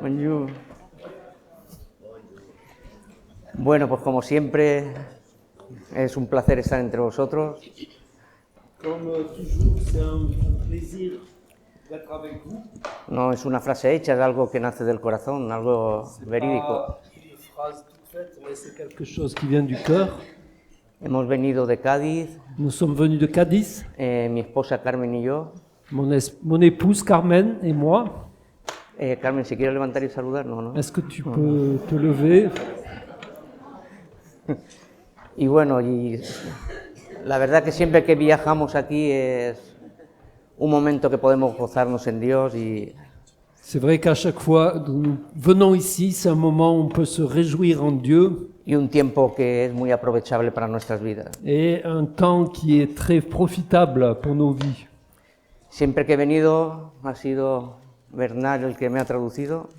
Bonjour. Bueno, pues como siempre, es un placer estar entre vosotros. Comme toujours, c'est un plaisir d'être avec vous. No es una frase hecha, es algo que nace del corazón, algo verídico. Pas une phrase toute faite, mais c'est quelque chose qui vient du cœur. Hemos venido de Cádiz, Nous sommes venus de Cadiz, mi esposa Carmen y yo. mon épouse Carmen et moi. Carmen, si quieres levantar y saludar, no. Est-ce que tu peux te lever? Y bueno, y la verdad que siempre que viajamos aquí es un momento que podemos gozarnos en Dios y C'est vrai qu'à chaque fois que nous venons ici, c'est un moment où on peut se réjouir en Dieu un tiempo que es muy aprovechable para nuestras vidas. et un temps qui est très profitable pour nos vies. Siempre que he venido ha sido Bernard el que me ha traducido.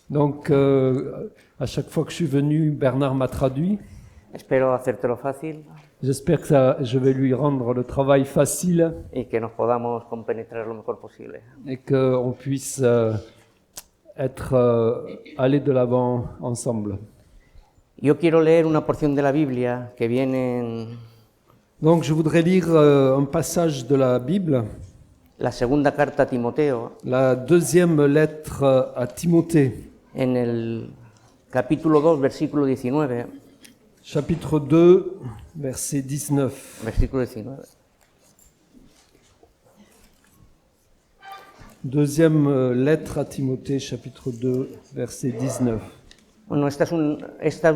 Donc, à chaque fois que je suis venu, Bernard m'a traduit. Espero hacértelo fácil J'espère que je vais lui rendre le travail facile y que nos podamos compenetrar lo mejor posible. et qu'on puisse aller de l'avant ensemble. Yo quiero leer una porción de la Biblia que viene en Donc, je voudrais lire un passage de la Bible, la segunda carta a Timoteo, la deuxième lettre à Timothée, en el capítulo 2, versículo 19. chapitre 2, verset 19. Versículo 19. Deuxième lettre à Timothée, chapitre 2, verset 19. Bueno, esta es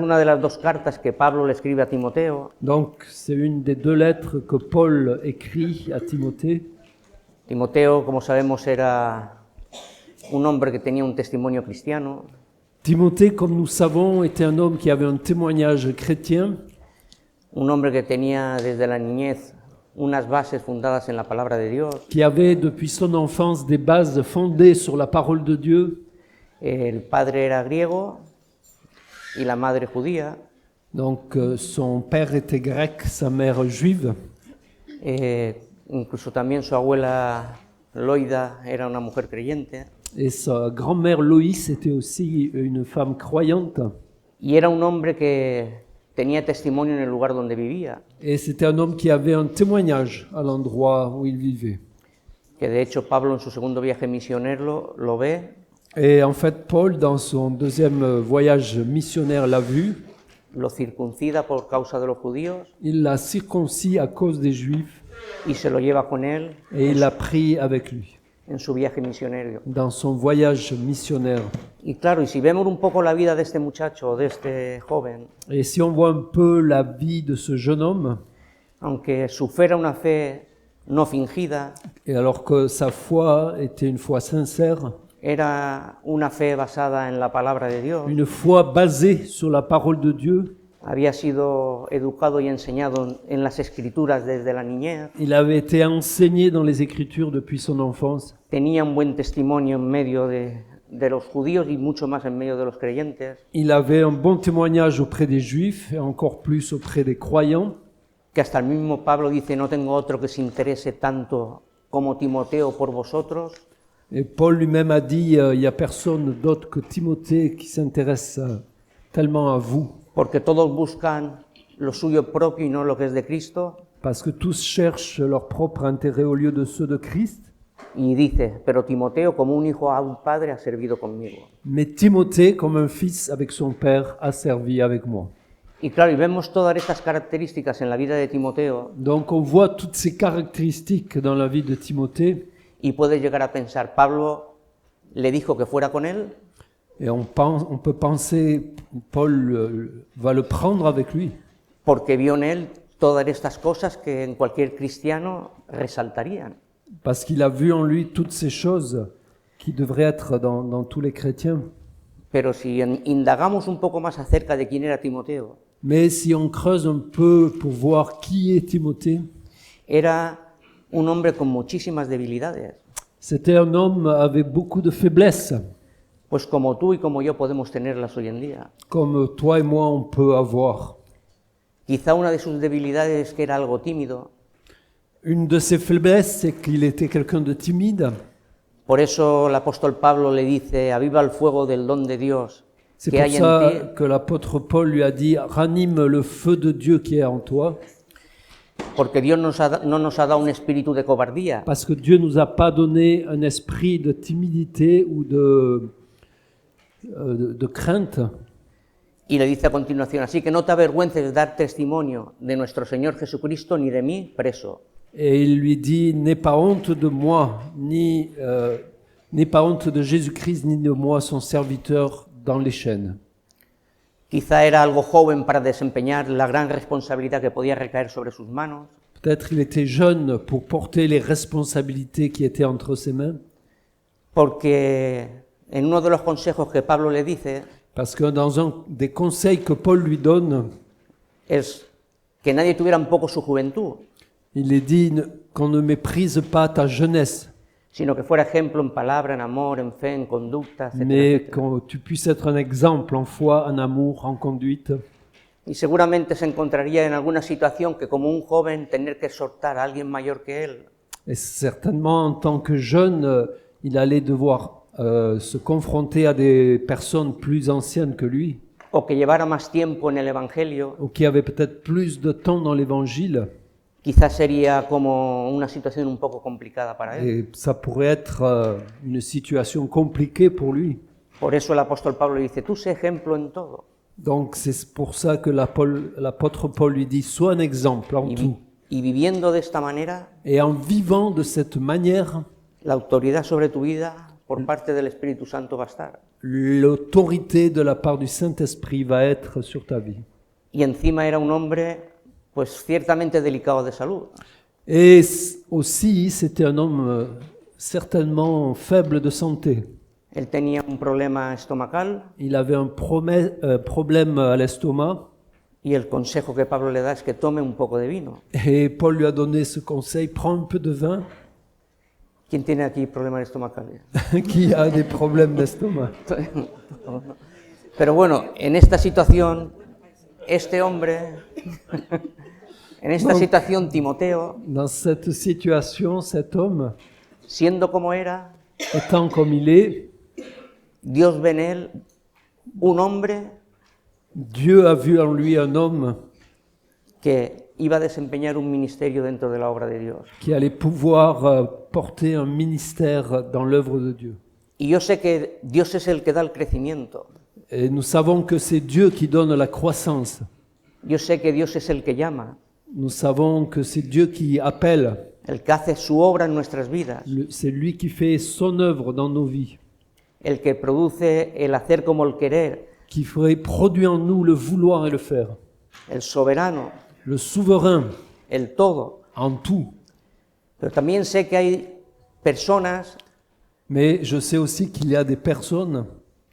una de las dos cartas que Pablo le escribe a Timoteo. Donc, c'est une des deux lettres que Paul écrit à Timothée. Timoteo, como sabemos, era un hombre que tenía un testimonio cristiano, Timothée, comme nous savons, était un homme qui avait un témoignage chrétien, un hombre que tenía desde la niñez unas bases fundadas en la palabra de Dios. qui avait depuis son enfance des bases fondées sur la parole de Dieu. El padre era griego y la madre judía. Donc, son père était grec, sa mère juive. Incluso también su abuela Loida era una mujer creyente. Et sa grand-mère Loïs était aussi une femme croyante. Y era un hombre que tenía testimonio en el lugar donde vivía. Et c'était un homme qui avait un témoignage à l'endroit où il vivait. Que de hecho Pablo en su segundo viaje misionero lo ve. Et en fait, Paul, dans son deuxième voyage missionnaire, l'a vu. Lo circuncida por causa de los judíos Il l'a circoncis à cause des Juifs y se lo lleva con él et il l'a pris avec lui en su viaje misionero. dans son voyage missionnaire. Y claro, y si vemos un poco la vida de este muchacho, de este joven, Et si on voit un peu la vie de ce jeune homme, aunque su fe era una fe no fingida, et alors que sa foi était une foi sincère, era una fe basada en la palabra de Dios, une foi basée sur la parole de Dieu, había sido educado y enseñado en las escrituras desde la niñez, il avait été enseigné dans les Écritures depuis son enfance, tenía un buen testimonio en medio de los judíos y mucho más en medio de los creyentes, il avait un bon témoignage auprès des Juifs et encore plus auprès des croyants, que hasta el mismo Pablo dice, no tengo otro que se interese tanto como Timoteo por vosotros. et Paul lui-même a dit, il n'y a personne d'autre que Timothée qui s'intéresse tellement à vous, Porque todos buscan lo suyo propio y no lo que es de Cristo. parce que tous cherchent leur propre intérêt au lieu de ceux de Christ. Y dice, pero Timoteo, como un hijo a un padre, ha servido conmigo. Mais Timothée, comme un fils avec son père, a servi avec moi. Y claro, y vemos todas estas características en la vida de Timoteo Donc on voit toutes ces caractéristiques dans la vie de Timothée y puedes llegar a pensar, Pablo le dijo que fuera con él, et on peut penser Paul va le prendre avec lui porque vio en él todas estas cosas que en cualquier cristiano resaltarían. parce qu'il a vu en lui toutes ces choses qui devraient être dans tous les chrétiens. Pero si indagamos un poco más acerca de quién era Timoteo, Mais si on creuse un peu pour voir qui est Timothée, era un hombre con muchísimas debilidades, c'était un homme avec beaucoup de faiblesses, pues como tú y como yo podemos tenerlas hoy en día. comme toi et moi on peut avoir. Quizá una de sus debilidades es que era algo tímido, Une de ses faiblesses, c'est qu'il était quelqu'un de timide. Por eso el apóstol Pablo le dice, aviva el fuego del don de Dios C'est que pour hay en ça ti, que l'apôtre Paul lui a dit, ranime le feu de Dieu qui est en toi, porque Dios no nos ha dado un espíritu de cobardía, parce que Dieu nous a pas donné un esprit de timidité ou de crainte. y le dice a continuación, así que no te avergüences de dar testimonio de nuestro Señor Jesucristo ni de mí preso. Et il lui dit, n'aie pas honte de moi, n'aie pas honte de Jésus-Christ, ni de moi, son serviteur dans les chaînes. Quizá era algo joven para desempeñar la gran responsabilidad que podía recaer sobre sus manos, Peut-être il était jeune pour porter les responsabilités qui étaient entre ses mains, porque en uno de los consejos que Pablo le dice parce que dans un des conseils que Paul lui donne, es que nadie tuviera un poco su juventud, il est dit qu'on ne méprise pas ta jeunesse, sino que fuera ejemplo en palabra, en amor, en fe, en conducta, etcétera, mais etcétera. que tu puisses être un exemple en foi, en amour, en conduite. Y seguramente se encontraría en alguna situación que como un joven tener que exhortar a alguien mayor que él, Et certainement, en tant que jeune, il allait devoir se confronter à des personnes plus anciennes que lui, o que llevara más tiempo en el Evangelio, ou qui avaient peut-être plus de temps dans l'Évangile. quizás sería como una situación un poco complicada para él. Et ça pourrait être une situation compliquée pour lui. Por eso el apóstol Pablo dice, tú sé ejemplo en todo. Donc c'est pour ça que l'apôtre Paul lui dit, sois un exemple en tout. Y viviendo de esta manera, Et en vivant de cette manière, la autoridad sobre tu vida por parte del Espíritu Santo va a estar. l'autorité de la part du Saint-Esprit va être sur ta vie. Y encima era un hombre, pues ciertamente delicado de salud. Et aussi, c'était un homme certainement faible de santé. Él tenía un problema estomacal Il avait un problème à l'estomac y el consejo que Pablo le da es que tome un poco de vino. et Paul lui a donné ce conseil, prends un peu de vin. ¿Quién tiene aquí problemas estomacales? Qui a des problèmes d'estomac. Pero bueno, en esta situación, este hombre, en esta situación Timoteo, Dans cette situation, cet homme, siendo como era, étant comme il est, Dios ve en él un hombre Dieu a vu en lui un homme que iba a desempeñar un ministerio dentro de la obra de Dios. qui allait pouvoir porter un ministère dans l'œuvre de Dieu. Y yo sé que Dios es el que da el crecimiento. Et nous savons que c'est Dieu qui donne la croissance. Yo sé que Dios es el que llama, Nous savons que c'est Dieu qui appelle. el que hace su obra en nuestras vidas, C'est lui qui fait son œuvre dans nos vies, el que produce el hacer como el querer, qui produit en nous le vouloir et le faire. el soberano, Le souverain el todo. en tout. Pero también sé que hay personas Mais je sais aussi qu'il y a des personnes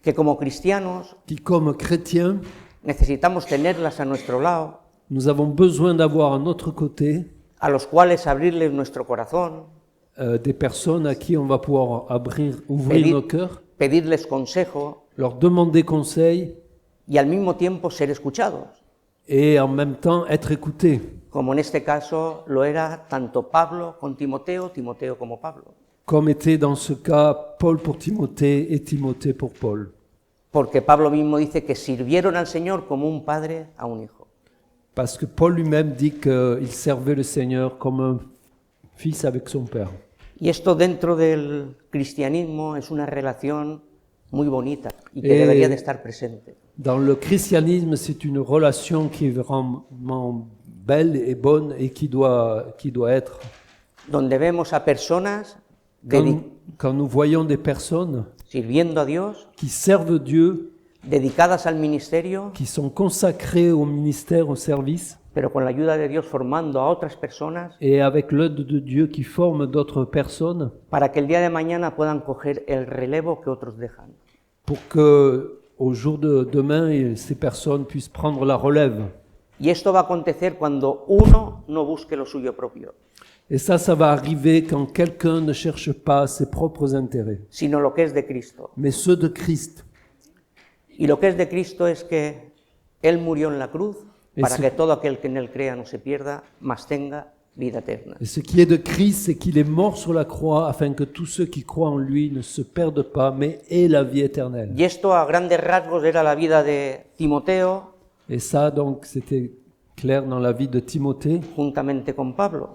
que como cristianos qui, comme chrétiens, necesitamos tenerlas a nuestro lado, nous avons besoin d'avoir à notre côté a los cuales abrirles nuestro corazón, des personnes à qui on va pouvoir ouvrir nos cœurs, pedirles consejo leur demander conseil y al mismo tiempo ser escuchados, et en même temps être écoutés, como en este caso lo era tanto Pablo con Timoteo, Timoteo como Pablo. comme était dans ce cas Paul pour Timothée et Timothée pour Paul. Porque Pablo mismo dice que sirvieron al Señor como un padre a un hijo. Parce que Paul lui-même dit qu'il servait le Seigneur comme un fils avec son père. Y esto dentro del cristianismo es una relación muy bonita y que Eh, debería de estar presente. Dans le christianisme, c'est une relation qui est vraiment belle et bonne et qui doit être. Donde vemos a personas Quand nous voyons des personnes sirviendo a Dios, qui servent Dieu, dedicadas al ministerio, qui sont consacrés au ministère, au service, pero con la ayuda de Dios formando a otras personas et avec l'aide de Dieu qui forment d'autres personnes para que el día de mañana puedan coger el relevo que otros dejan. pour que au jour de demain, ces personnes puissent prendre la relève. Y esto va a acontecer cuando uno no busque lo suyo propio, Et ça va arriver quand quelqu'un ne cherche pas ses propres intérêts, sino lo que es de Cristo. mais ceux de Christ. Y lo que es de Cristo es que Él murió en la cruz para Eso. que todo aquel que en Él crea no se pierda, mas tenga vida eterna. Et ce qui est de Christ, c'est qu'il est mort sur la croix afin que tous ceux qui croient en lui ne se perdent pas, mais aient la vie éternelle. Y esto a grandes rasgos era la vida de Timoteo Et ça, donc, c'était clair dans la vie de Timothée, juntamente con Pablo,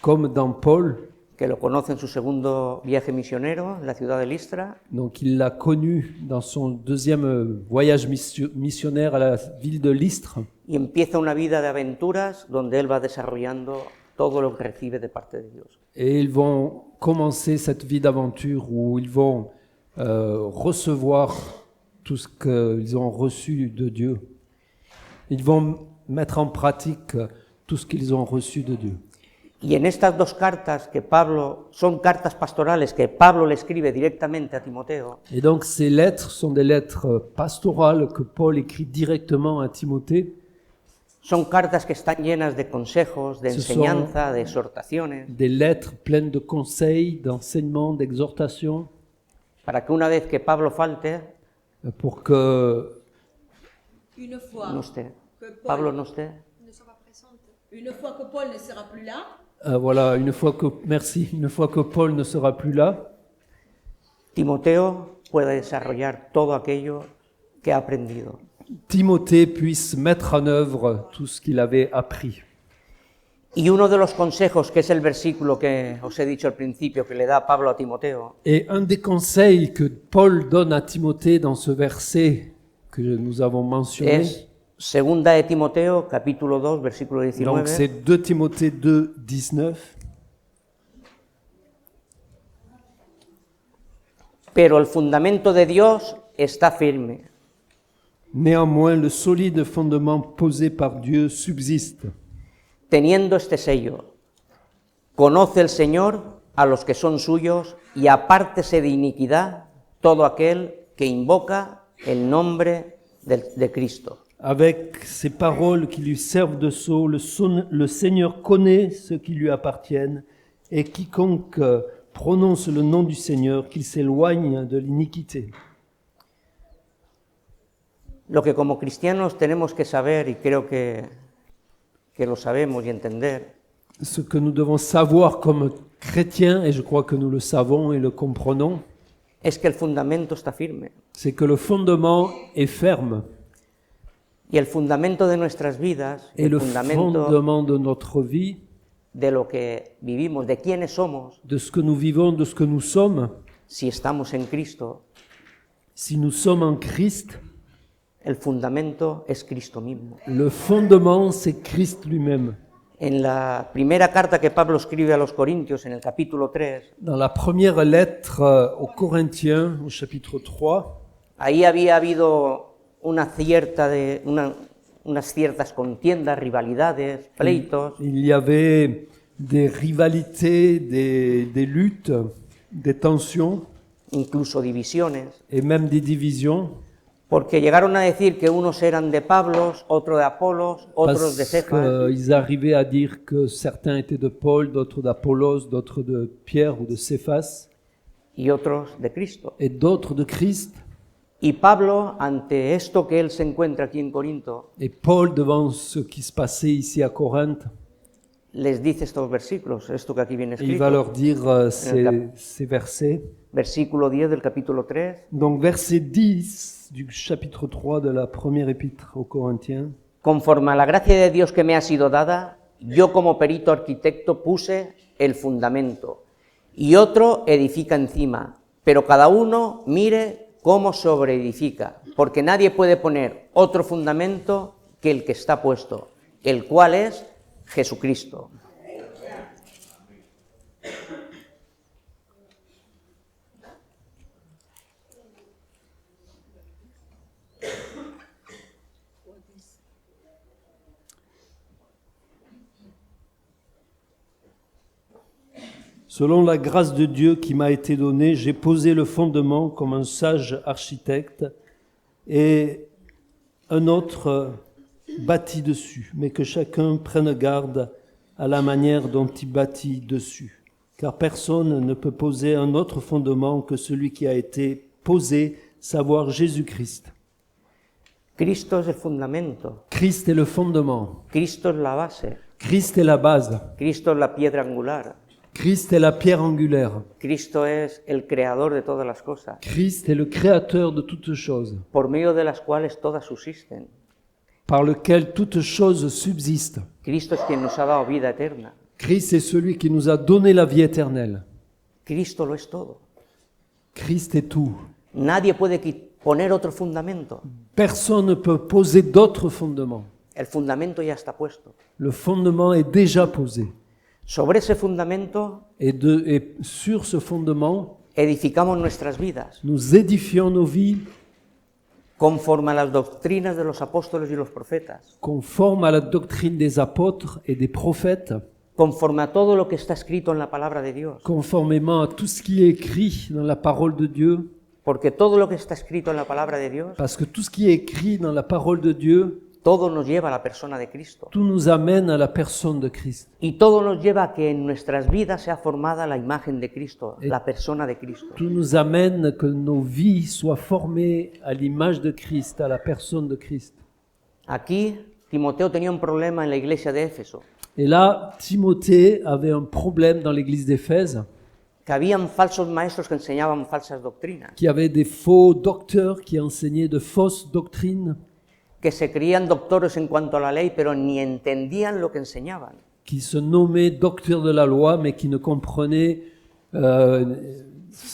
comme dans Paul. que lo conoce en su segundo viaje misionero en la ciudad de Listra, Donc, il l'a connu dans son deuxième voyage missionnaire à la ville de Lystre. y empieza una vida de aventuras donde él va desarrollando todo lo que recibe de parte de Dios. Et ils vont commencer cette vie d'aventure où ils vont recevoir tout ce qu'ils ont reçu de Dieu. Ils vont mettre en pratique tout ce qu'ils ont reçu de Dieu. Y en estas dos cartas que Pablo, son cartas pastorales que Pablo le escribe directamente a Timoteo, Et donc ces lettres sont des lettres pastorales que Paul écrit directement à Timothée. son cartas que están llenas de consejos, de Ce sont- enseñanza, de exhortaciones, Des lettres pleines de conseils, d'enseignements, d'exhortations, para que una vez que Pablo falte, pour que Une fois no esté, que Paul Pablo no esté, Une fois que Paul ne sera plus là, voilà, une fois que Paul ne sera plus là, Timoteo pueda desarrollar todo aquello que ha aprendido. Timothée puisse mettre en œuvre tout ce qu'il avait appris. Y uno de los consejos, que es el versículo que os he dicho al principio, que le da Pablo a Timoteo, Et un des conseils que Paul donne à Timothée dans ce verset que nous avons mentionné, es Segunda de Timoteo, capítulo 2, versículo donc 19. c'est 2 Timothée 2, 19. Pero el fundamento de Dios está firme, Néanmoins, le solide fondement posé par Dieu subsiste, teniendo este sello. Conoce el Señor a los que son suyos y apártese de iniquidad todo aquel que invoca el nombre de Cristo. avec ces paroles qui lui servent de sceau. Le Seigneur connaît ceux qui lui appartiennent, et quiconque prononce le nom du Seigneur, qu'il s'éloigne de l'iniquité. Lo que como cristianos tenemos que saber, y creo que lo sabemos y entender, Ce que nous devons savoir comme chrétiens, et je crois que nous le savons et le comprenons, es que el fundamento está firme. c'est que le fondement est ferme. Y el fundamento de nuestras vidas, Et el le fundamento fondement de notre vie, de lo que vivimos, de quiénes somos, de ce que nous vivons, de ce que nous sommes, si estamos en Cristo, si nous sommes en Christ, el fundamento es Cristo mismo. le fondement, c'est Christ lui-même. En la primera carta que Pablo escribe a los Corintios, en el capítulo 3, Dans la première lettre aux Corinthiens, au chapitre 3, ahí había habido unas ciertas contiendas, rivalidades, pleitos, il y avait des rivalités, des luttes, des tensions incluso divisiones, et même des divisions, porque llegaron a decir que unos eran de Pablos, otros de Apolos, otros de parce Cefas, qu'ils arrivaient à dire que certains étaient de Paul, d'autres d'Apollos, d'autres de Pierre ou de Céphas, y otros de Cristo. et d'autres de Christ. Y Pablo, ante esto que él se encuentra aquí en Corinto, Et Paul, devant ce qui se passait ici à Corinthe, les dice estos versículos, esto que aquí viene il va escrito, leur dire ces versets. versículo 10 del capítulo 3, Donc verset 10 du chapitre 3 de la première épître aux Corinthiens. conforme a la gracia de Dios que me ha sido dada, yo como perito arquitecto puse el fundamento y otro edifica encima, pero cada uno mire cómo sobreedifica, porque nadie puede poner otro fundamento que el que está puesto, el cual es Jesucristo. Selon la grâce de Dieu qui m'a été donnée, j'ai posé le fondement comme un sage architecte et un autre bâtit dessus, mais que chacun prenne garde à la manière dont il bâtit dessus. Car personne ne peut poser un autre fondement que celui qui a été posé, savoir Jésus-Christ. Cristo es el fundamento, Christ est le fondement, Cristo es la base. Christ est la base. Cristo es la piedra angular. Christ est la pierre angulaire. Cristo es el creador de todas las cosas, Christ est le créateur de toutes choses, por medio de las cuales todas subsisten. par lequel toutes choses subsistent. Cristo es quien nos ha dado vida eterna. Christ est celui qui nous a donné la vie éternelle. Cristo lo es todo. Christ est tout. Nadie puede poner otro fundamento. Personne ne peut poser d'autres fondements. El fundamento ya está puesto. Le fondement est déjà posé. Sobre ese fundamento Et sur ce fondement, edificamos nuestras vidas, nous édifions nos vies conforme a las doctrinas de los apóstoles y los profetas, conformes à la doctrine des apôtres et des prophètes, conforme a todo lo que está escrito en la palabra de Dios. conformément à tout ce qui est écrit dans la parole de Dieu, Porque todo lo que está escrito en la palabra de Dios, parce que tout ce qui est écrit dans la parole de Dieu, todo nos lleva a la persona de Cristo. tout nous amène à la personne de Christ. Y todo nos lleva a que en nuestras vidas sea formada la imagen de Cristo, la persona de Cristo. Tout nous amène que nos vies soient formées à l'image de Christ, à la personne de Christ. Aquí Timoteo tenía un problema en la iglesia de Éfeso, Et là, Timothée avait un problème dans l'église d'Éphèse, que habían falsos maestros que enseñaban falsas doctrinas, qui avait des faux docteurs qui enseignaient de fausses doctrines, que se creían doctores en cuanto a la ley, pero ni entendían lo que enseñaban. qui se nommaient docteurs de la loi, mais qui ne comprenaient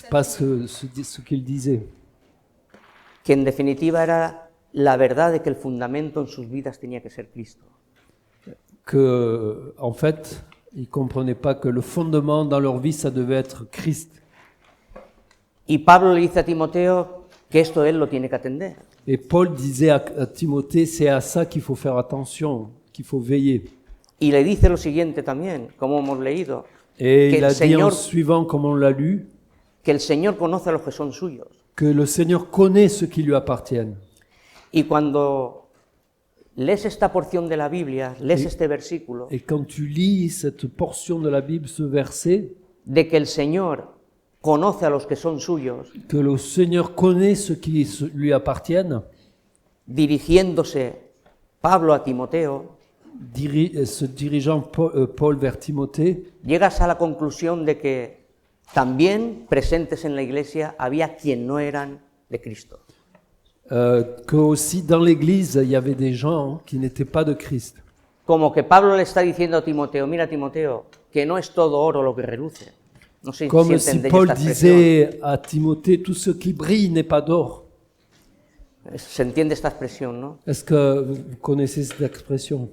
pas ce qu'ils disaient. Que en definitiva era la verdad de que el fundamento en sus vidas tenía que ser Cristo. Que, en fait, ils ne comprenaient pas que le fondement dans leur vie, ça devait être Christ. Y Pablo le dice a Timoteo que esto él lo tiene que atender. Et Paul disait à Timothée, c'est à ça qu'il faut faire attention, qu'il faut veiller. Y le dice lo siguiente también, como hemos leído, Et que il a el dit en Señor, suivant, comme on l'a lu, que el Señor conoce a los que son suyos. que le Seigneur connaît ceux qui lui appartiennent. Y cuando lees esta porción de la Biblia, lees este versículo, Et quand tu lis cette portion de la Bible, ce verset, de que el Señor conoce a los que son suyos, que le Seigneur connaît ceux qui lui appartiennent, dirigiéndose Pablo a Timoteo, se dirigeant Paul vers Timothée, llegas a la conclusión de que también presentes en la iglesia había quien no eran de Cristo. que aussi dans l'Église, il y avait des gens qui n'étaient pas de Christ. Como que Pablo le está diciendo a Timoteo, mira Timoteo, que no es todo oro lo que reluce. No sé Comme si si entendéis Paul esta expresión. disait à Timothée, tout ce qui brille n'est pas d'or. Se entiende esta expresión, ¿no? Est-ce que vous connaissez cette expression?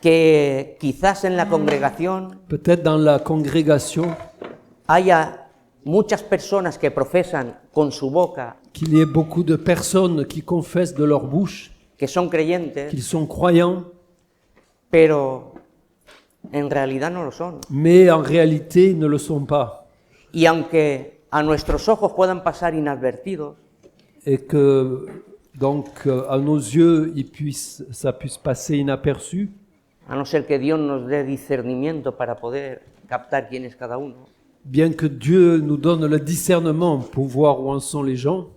Que quizás en la congregación Peut-être dans la congrégation, haya muchas personas que profesan con su boca qu'il y ait beaucoup de personnes qui confessent de leur bouche que son creyentes, qu'ils sont croyants, pero en realidad no lo son. mais en réalité ils ne le sont pas. Y aunque a nuestros ojos puedan pasar inadvertidos, Et que donc à nos yeux ça puisse passer inaperçu, a no ser que Dios nos dé discernimiento para poder captar quién es cada uno, bien que Dieu nous donne le discernement pour voir où en sont les gens,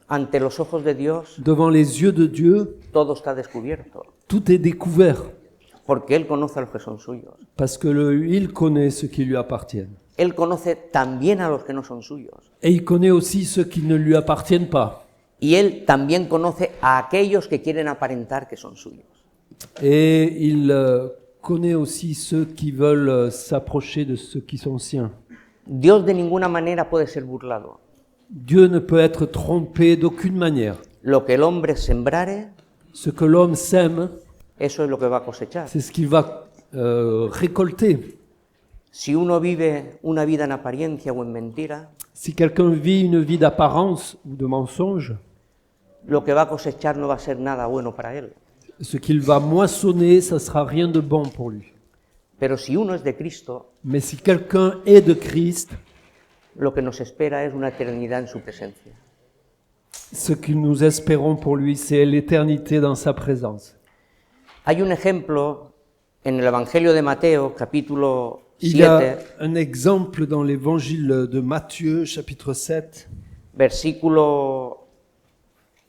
ante los ojos de Dios devant les yeux de Dieu, todo está descubierto, tout est découvert, porque Él conoce a los que son suyos. parce que il connaît ceux qui lui appartiennent. Él conoce también a los que no son suyos. Et il connaît aussi ceux qui ne lui appartiennent pas. Y Él también conoce a aquellos que quieren aparentar que son suyos. Et il connaît aussi ceux qui veulent s'approcher de ceux qui sont siens. Dios de ninguna manera puede ser burlado. Dieu ne peut être trompé d'aucune manière. Lo que el hombre sembrare, Ce que l'homme sème, eso es lo que va a cosechar. c'est ce qu'il va récolter. Si uno vive una vida en apariencia o en mentira, Si quelqu'un vit une vie d'apparence ou de mensonge, lo que va a cosechar no va a ser nada bueno para él. ce qu'il va moissonner, ça sera rien de bon pour lui. Pero si uno es de Cristo, Mais si quelqu'un est de Christ, lo que nos espera es una eternidad en su presencia. ce que nous espérons pour lui, c'est l'éternité dans sa présence. Hay un ejemplo en el Evangelio de Mateo, capítulo Il y a 7, un exemple dans l'évangile de Matthieu, chapitre 7, versículo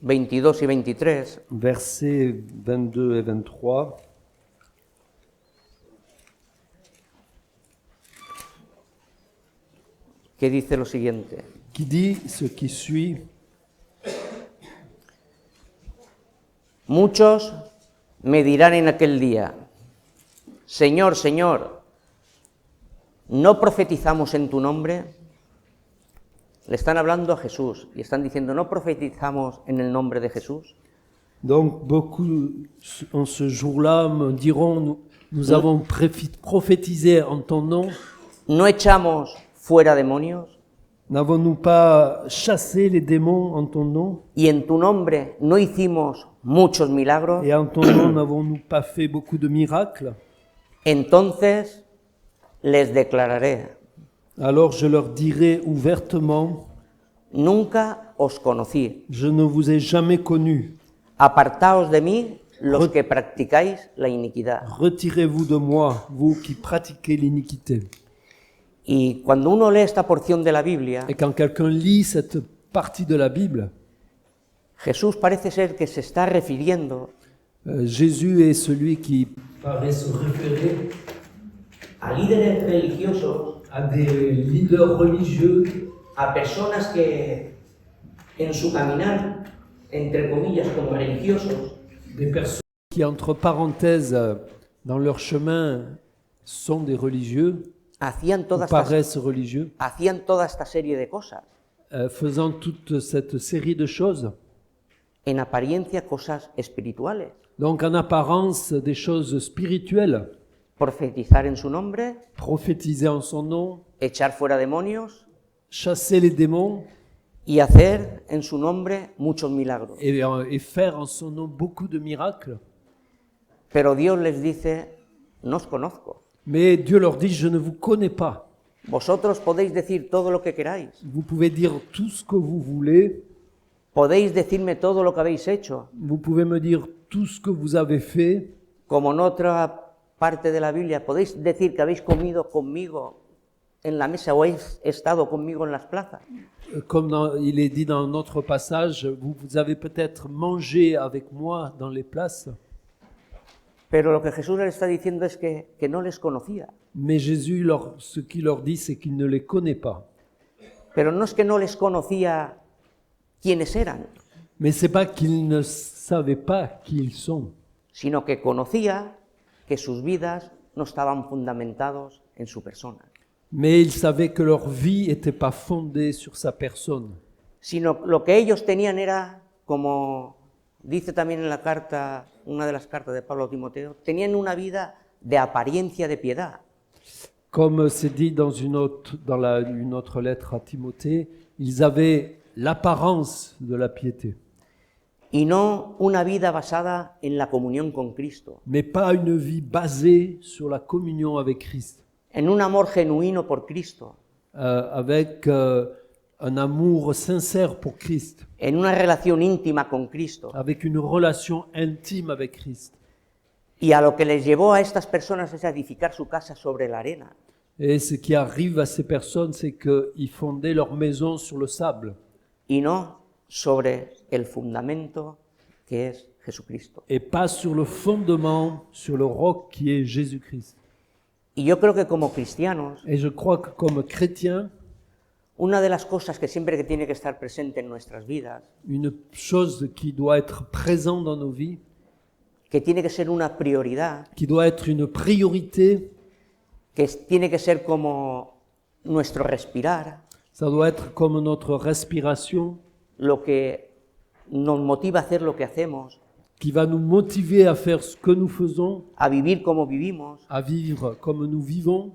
22 y 23, versets 22 et 23. que dice lo siguiente. qui dit ce qui suit. Muchos me dirán en aquel día, Señor, Señor, ¿no profetizamos en tu nombre? Le están hablando a Jesús y están diciendo, ¿no profetizamos en el nombre de Jesús? Donc beaucoup en ce jour-là me diront, nous avons prophétisé en ton nom. ¿No echamos fuera demonios? N'avons-nous pas chassé les démons en ton nom? ¿Y en tu nombre no hicimos muchos milagros? Et en ton nom, n'avons-nous pas fait beaucoup de miracles? Entonces les declararé, Alors je leur dirai ouvertement, nunca os conocí. je ne vous ai jamais connus. Apartaos de mí los que practicáis la iniquidad. Retirez-vous de moi, vous qui pratiquez l'iniquité. Y cuando uno lee esta porción de la Biblia, Et quand quelqu'un lit cette partie de la Bible, Jesús parece ser que se está refiriendo Jésus est celui qui paraît se référer a líderes religiosos, à des leaders religieux, a personas que en su caminar, entre comillas, como religiosos, des personnes qui, entre parenthèses, dans leur chemin, sont des religieux, hacían ou toda paraissent religieux, esta serie de cosas, faisant toute cette série de choses. en apariencia cosas espirituales. Donc en apparence des choses spirituelles, Profetizar en su nombre, prophétiser en son nom, echar fuera demonios chasser les démons y hacer en su nombre muchos milagros. et faire en son nom beaucoup de miracles. Pero Dios les dice, no os conozco. Mais Dieu leur dit, je ne vous connais pas. Vosotros podéis decir todo lo que queráis, Vous pouvez dire tout ce que vous voulez, podéis decirme todo lo que habéis hecho, vous pouvez me dire tout ce que vous avez fait, como en otra parte de la Biblia, podéis decir que habéis comido conmigo en la mesa o habéis estado conmigo en las plazas. Comme il est dit dans notre passage, vous avez peut-être mangé avec moi dans les places, Pero lo que Jesús les está diciendo es que no les conocía. mais Jésus, ce qu'il leur dit, c'est qu'il ne les connaît pas. Pero no es que no les conocía quiénes eran, Mais c'est pas qu'ils ne savaient pas qui ils sont, sino que conocía que sus vidas no estaban fundamentados en su persona, mais ils savaient que leur vie n'était pas fondée sur sa personne. sino lo que ellos tenían era, como dice también en la carta, una de las cartas de Pablo a Timoteo, tenían una vida de apariencia de piedad, Comme c'est dit dans une autre lettre à Timothée, ils avaient l'apparence de la piété, y no una vida basada en la comunión con Cristo, mais pas une vie basée sur la communion avec Christ, en un amor genuino por Cristo, avec un amour sincère pour Christ, en una relación íntima con Cristo. avec une relation intime avec Christ. Y a lo que les llevó a estas personas es a edificar su casa sobre la arena. Et ce qui arrive à ces personnes, c'est qu'ils fondaient leur maison sur le sable Y no sobre el fundamento que es Jesucristo. et pas sur le fondement, sur le roc qui est Jésus-Christ. Y yo creo que como cristianos, Et je crois que comme chrétiens, una de las cosas que siempre que tiene que estar presente en nuestras vidas, une chose qui doit être présente dans nos vies, que tiene que ser una prioridad, qui doit être une priorité, tiene que ser como nuestro respirar, ça doit être comme notre respiration, lo que nos motiva a hacer lo que hacemos, qui va nous motiver à faire ce que nous faisons, a vivir como vivimos, à vivre comme nous vivons,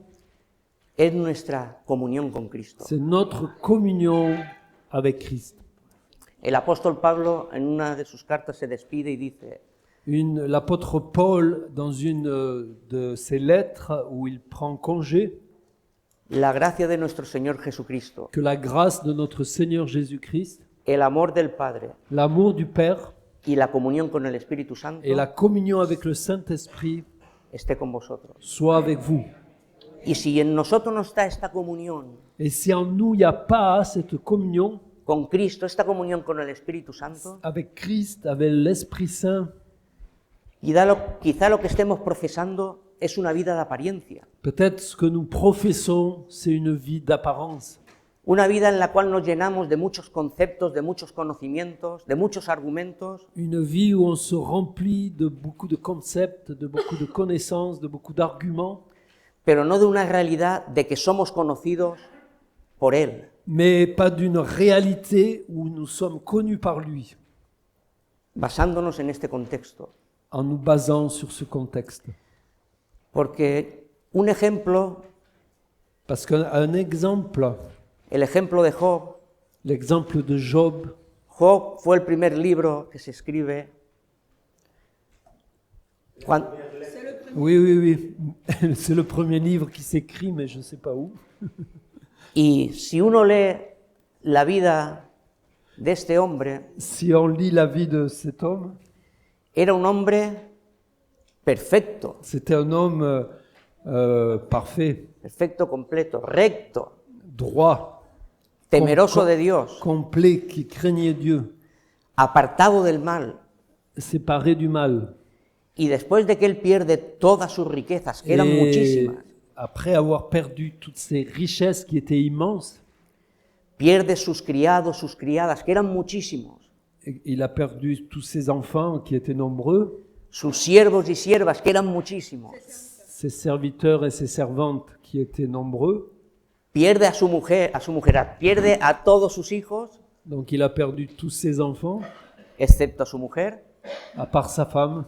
es nuestra comunión con Cristo. c'est notre communion avec Christ. El apóstol Pablo en una de sus cartas se despide y dice, L'apôtre Paul, dans une de ses lettres où il prend congé, la gracia de nuestro Señor Jesucristo, que la grâce de notre Seigneur Jésus-Christ, el amor del Padre l'amour du Père y la comunión con el Espíritu Santo et la communion avec le Saint-Esprit esté con vosotros. soient avec vous. Y si en nosotros no está esta comunión Et si en nous, il n'y a pas cette communion con Cristo, esta comunión con el Espíritu Santo, avec Christ, avec l'Esprit Saint, quizá lo que estemos profesando es una vida de apariencia, peut-être ce que nous professons, c'est une vie d'apparence. Una vida en la cual nos llenamos de muchos conceptos, de muchos conocimientos, de muchos argumentos, Une vie où on se remplit de beaucoup de concepts, de beaucoup de connaissances, de beaucoup d'arguments, pero no de una realidad de que somos conocidos por Él. mais pas d'une réalité où nous sommes connus par lui, Basándonos en este contexto. en nous basant sur ce contexte. Porque un ejemplo, Parce qu'un exemple, el ejemplo de Job, l'exemple de Job, Job fue el primer libro que se escribe. Cuan- oui, oui, oui, c'est le premier livre qui s'écrit, mais je ne sais pas où. Y si uno lee la vida de este hombre, Si on lit la vie de cet homme, era un hombre perfecto, c'était un homme parfait, perfecto completo, recto, droit, temeroso de Dios, complet, qui craignait Dieu, apartado del mal. séparé du mal. Y después de que él pierde todas sus riquezas, que eran Et muchísimas, après avoir perdu toutes ces richesses qui étaient immenses, pierde sus criados, sus criadas, que eran muchísimos, il a perdu tous ses enfants qui étaient nombreux, sus siervos y siervas, que eran muchísimos, ses serviteurs et ses servantes qui étaient nombreux. pierde a su mujer, pierde a todos sus hijos, Donc il a perdu tous ses enfants, excepto a su mujer, à part sa femme.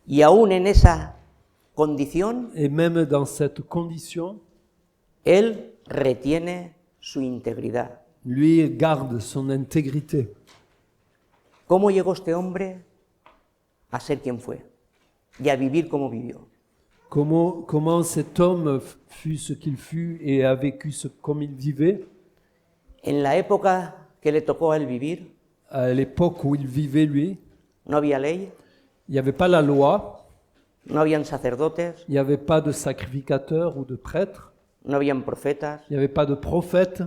y aún en esa condición, Et même dans cette condition, él retiene su integridad. lui garde son intégrité. ¿Cómo llegó este hombre a ser quien fue y a vivir como vivió? Comment cet homme fut ce qu'il fut et a vécu comme il vivait En la época que le tocó a él vivir, à l'époque où il vivait lui, no había ley, il n'y avait pas la loi, no habían sacerdotes, il n'y avait pas de sacrificateurs ou de prêtres, no habían profetas il n'y avait pas de prophètes,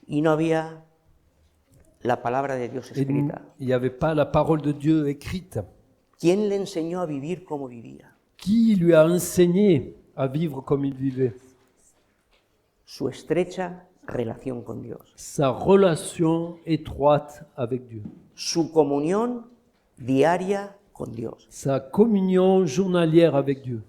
y no había la palabra de Dios et escrita. il n'y avait pas la parole de Dieu écrite. ¿Quién le enseñó a vivir como vivía? Qui lui a enseigné à vivre comme il vivait? Su estrecha relación con Dios, Sa relation étroite avec Dieu, su comunión diaria con Dios, sa communion journalière avec Dieu,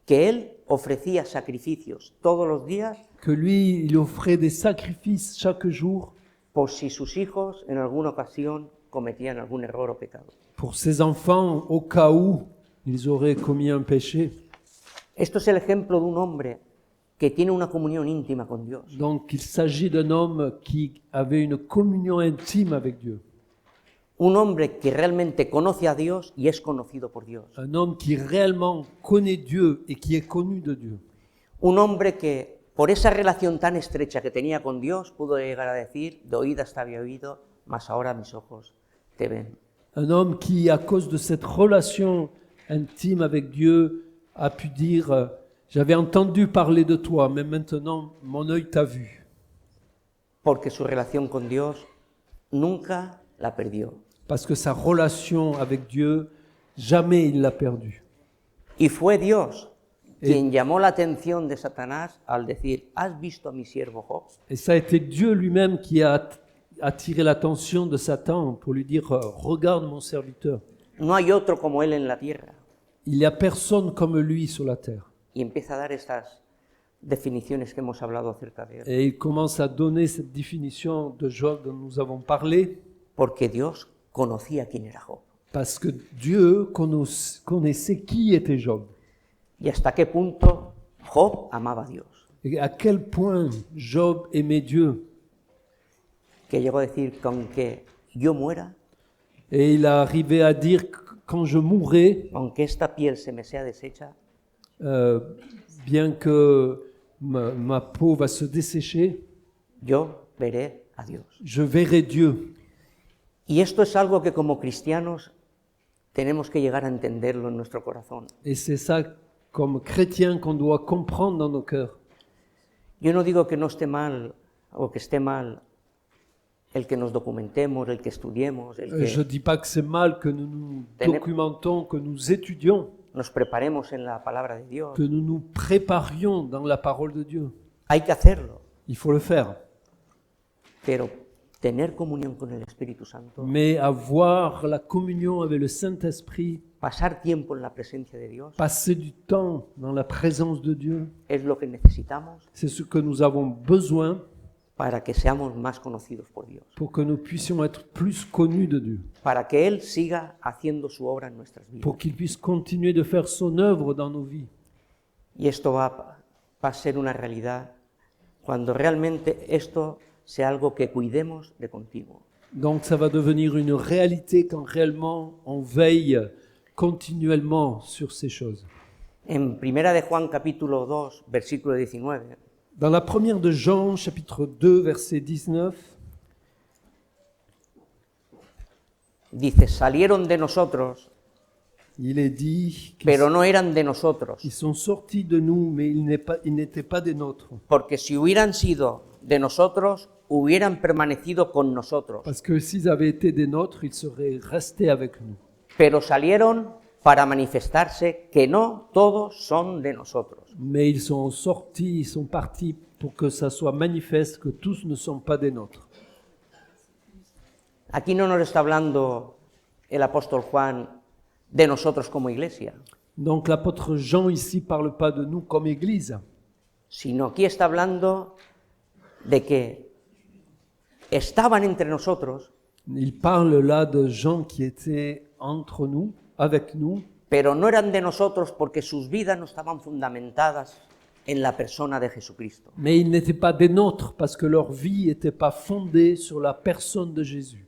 que él ofrecía sacrificios todos los días que lui, il offrait des sacrifices chaque jour por si sus hijos en alguna ocasión cometían algún error o pecado. pour ses enfants au cas où ils auraient commis un péché. Esto es el ejemplo de un hombre que tiene una comunión íntima con Dios, Donc il s'agit d'un homme qui avait une communion intime avec Dieu, un hombre que realmente conoce a Dios y es conocido por Dios, un homme qui réellement connaît Dieu et qui est connu de Dieu, un hombre que por esa relación tan estrecha que tenía con Dios pudo llegar a decir, de oídas te había oído, mas ahora mis ojos te ven. un homme qui, à cause de cette relation intime avec Dieu, a pu dire j'avais entendu parler de toi, mais maintenant mon œil t'a vu. Porque su relación con Dios nunca la perdió. Parce que sa relation avec Dieu, jamais il l'a perdue. Y fue Dios quien llamó la atención de Satanás al decir, ¿has visto a mi siervo Job? Et ça a été Dieu lui-même qui a attiré l'attention de Satan pour lui dire regarde mon serviteur. No hay otro como él en la tierra. Il n'y a personne comme lui sur la terre. Y empieza a dar estas definiciones que hemos hablado acerca de él. Et il commence à donner cette définition de Job dont nous avons parlé, Porque Dios conocía quién era Job. parce que Dieu connaissait qui était Job. Y hasta qué punto Job amaba a Dios. Et à quel point Job aimait Dieu. Que llegó a decir que aunque yo muera, Et il a arrivé à dire quand je mourrai, aunque esta piel se me sea deshecha, bien que ma peau va se dessécher, yo veré a Dios. je verrai Dieu. Y esto es algo que como cristianos tenemos que llegar a entenderlo en nuestro corazón. Et c'est ça, comme chrétien, qu'on doit comprendre dans nos cœurs. Yo no digo que no esté mal o que esté mal el que nos documentemos, el que estudiemos, el Je ne que dis pas que c'est mal que nous nous Tenez- documentons, que nous étudions, nos preparemos en la palabra de Dios. que nous nous préparions dans la parole de Dieu. Hay que hacerlo, Il faut le faire. Pero tener comunión con el Espíritu Santo, Mais avoir la communion avec le Saint-Esprit, pasar tiempo en la presencia de Dios, passer du temps dans la présence de Dieu, es lo que necesitamos c'est ce que nous avons besoin para que seamos más conocidos por Dios, pour que nous puissions être plus connus de Dieu, para que Él siga haciendo su obra en nuestras vidas. pour qu'il puisse continuer de faire son œuvre dans nos vies. Y esto va a ser una realidad cuando realmente esto sea algo que cuidemos de continuo. Donc ça va devenir une réalité quand réellement on veille continuellement sur ces choses. En Primera de Juan capítulo 2, versículo 19, Dans la première de Jean, chapitre 2, verset 19, dice, salieron de nosotros, il est dit qu'ils pero no eran de nosotros, sont sortis de nous, mais ils n'étaient pas des nôtres. porque si hubieran sido de nosotros, hubieran permanecido con nosotros, Parce que s'ils avaient été des nôtres, ils seraient restés avec nous. pero salieron para manifestarse que no todos son de nosotros. Mais ils sont sortis, ils sont partis pour que ça soit manifeste que tous ne sont pas des nôtres. Aquí no nos está hablando el apóstol Juan de nosotros como iglesia, Donc l'apôtre Jean ici parle pas de nous comme Église, sino aquí está hablando de que estaban entre nosotros, il parle là de gens qui étaient entre nous, avec nous, pero no eran de nosotros porque sus vidas no estaban fundamentadas en la persona de Jesucristo. mais ils n'étaient pas des nôtres parce que leur vie n'était pas fondée sur la personne de Jésus.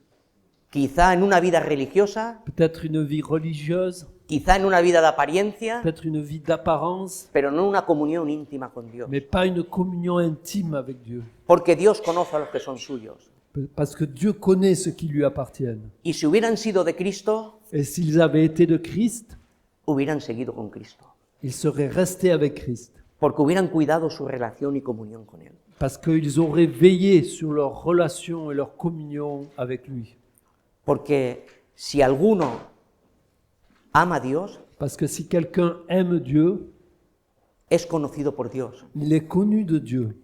Quizá en una vida religiosa, Peut-être une vie religieuse, quizá en una vida de apariencia, peut-être une vie d'apparence, pero no una comunión íntima con Dios. mais pas une communion intime avec Dieu. Porque Dios conoce a los que son suyos. Parce que Dieu connaît ceux qui lui appartiennent. Y si hubieran sido de Cristo, Et s'ils avaient été de Christ, hubieran seguido con Cristo. ils seraient restés avec Christ. Porque hubieran cuidado su relación y comunión con Él. Parce qu'ils auraient veillé sur leur relation et leur communion avec lui. Porque si alguno ama a Dios, Parce que si quelqu'un aime Dieu, es conocido por Dios. il est connu de Dieu.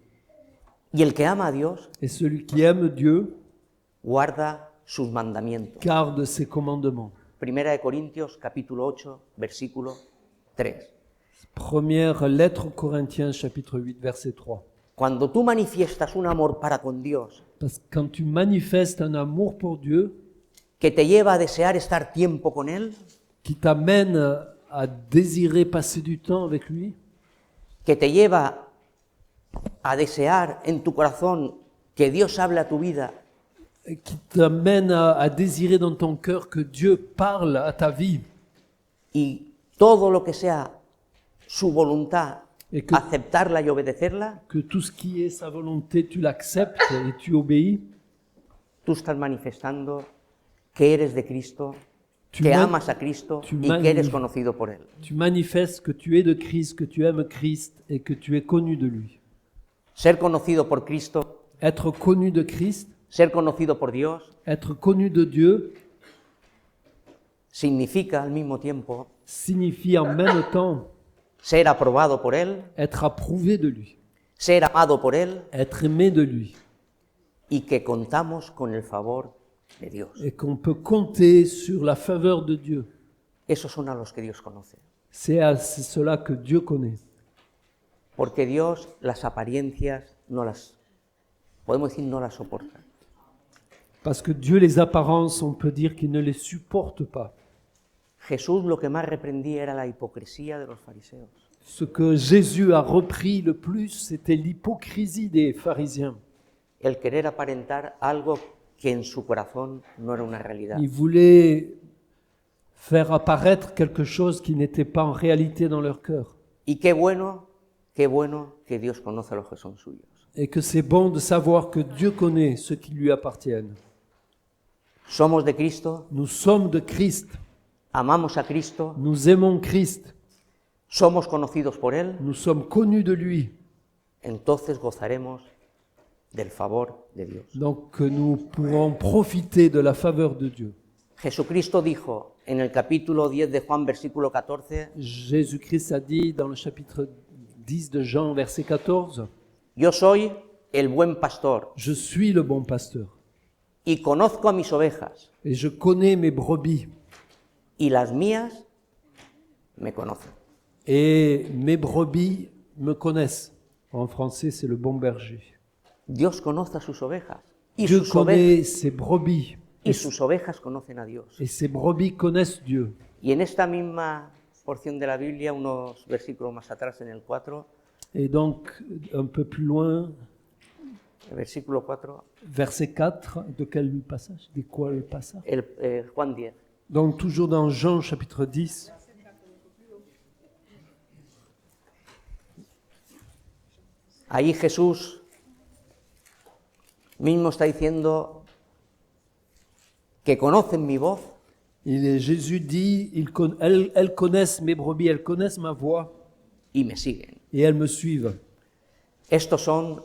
Y el que ama a Dios, Et celui qui aime Dieu guarda sus mandamientos. garde ses commandements. Primera de Corintios, capítulo 8, versículo 3. Première lettre aux Corinthiens, chapitre 8, verset 3. Cuando tú manifiestas un amor para con Dios, Parce que quand tu manifestes un amour pour Dieu, que te lleva a desear estar tiempo con Él, qui t'amène à désirer passer du temps avec lui, que te lleva a desear en tu corazón que Dios hable a tu vida, et qui t'amène à désirer dans ton cœur que Dieu parle à ta vie, y todo lo que sea su voluntad, Et que- aceptarla y obedecerla, que tout ce qui est sa volonté, tu l'acceptes et tu obéis, tú estás manifestando que eres de Cristo, Tu que man- amas a Cristo tu y man- que eres conocido por Él. tu manifestes que tu es de Christ, que tu aimes Christ et que tu es connu de lui. Ser conocido por Cristo, Être connu de Christ, ser conocido por Dios, être connu de Dieu, significa al mismo tiempo signifie en même temps ser aprobado por Él, être approuvé de lui, ser amado por Él être aimé de lui, y que contamos con el favor de Dios. et qu'on peut compter sur la faveur de Dieu. Esos son a los que Dios conoce. C'est cela que Dieu connaît. Porque Dios las apariencias no las, podemos decir, no las soporta. Parce que Dieu, les apparences, on peut dire qu'il ne les supporte pas. Jesús lo que más reprendía era la hipocresía de los fariseos. Ce que Jésus a repris le plus, c'était l'hypocrisie des pharisiens. El querer aparentar algo que en su corazón no era una realidad. Ils voulaient faire apparaître quelque chose qui n'était pas en réalité dans leur cœur. Y qué bueno que Dios conoce a los que son suyos. Et que c'est bon de savoir que Dieu connaît ceux qui lui appartiennent. Somos de Cristo, Nous sommes de Christ, amamos a Cristo, nous aimons Christ, somos conocidos por Él, nous sommes connus de lui. entonces gozaremos del favor de Dios. Donc que nous pourrons profiter de la faveur de Dieu. Jesucristo dijo en el capítulo 10 de Juan, versículo 14, Jésus-Christ a dit dans le chapitre 10 de Jean, verset 14, yo soy el buen pastor Je suis le bon pasteur y conozco a mis ovejas et je connais mes brebis y las mías me conocen. et mes brebis me connaissent. En français, c'est le bon berger. Dios conoce a sus ovejas y Dieu sus connaît ses brebis ovejas conocen a Dios. et ses brebis connaissent Dieu. Y en esta misma porción de la Biblia, unos versículos más atrás, en el 4, Et donc, un peu plus loin, el versículo 4, verset 4, de quel passage? De quoi le passage? Juan 10. Donc, toujours dans Jean chapitre 10, Ahí Jesús mismo está diciendo que conocen mi voz Jésus dit, elles connaissent mes brebis, elles connaissent ma voix y me siguen. et elles me suivent. Estos son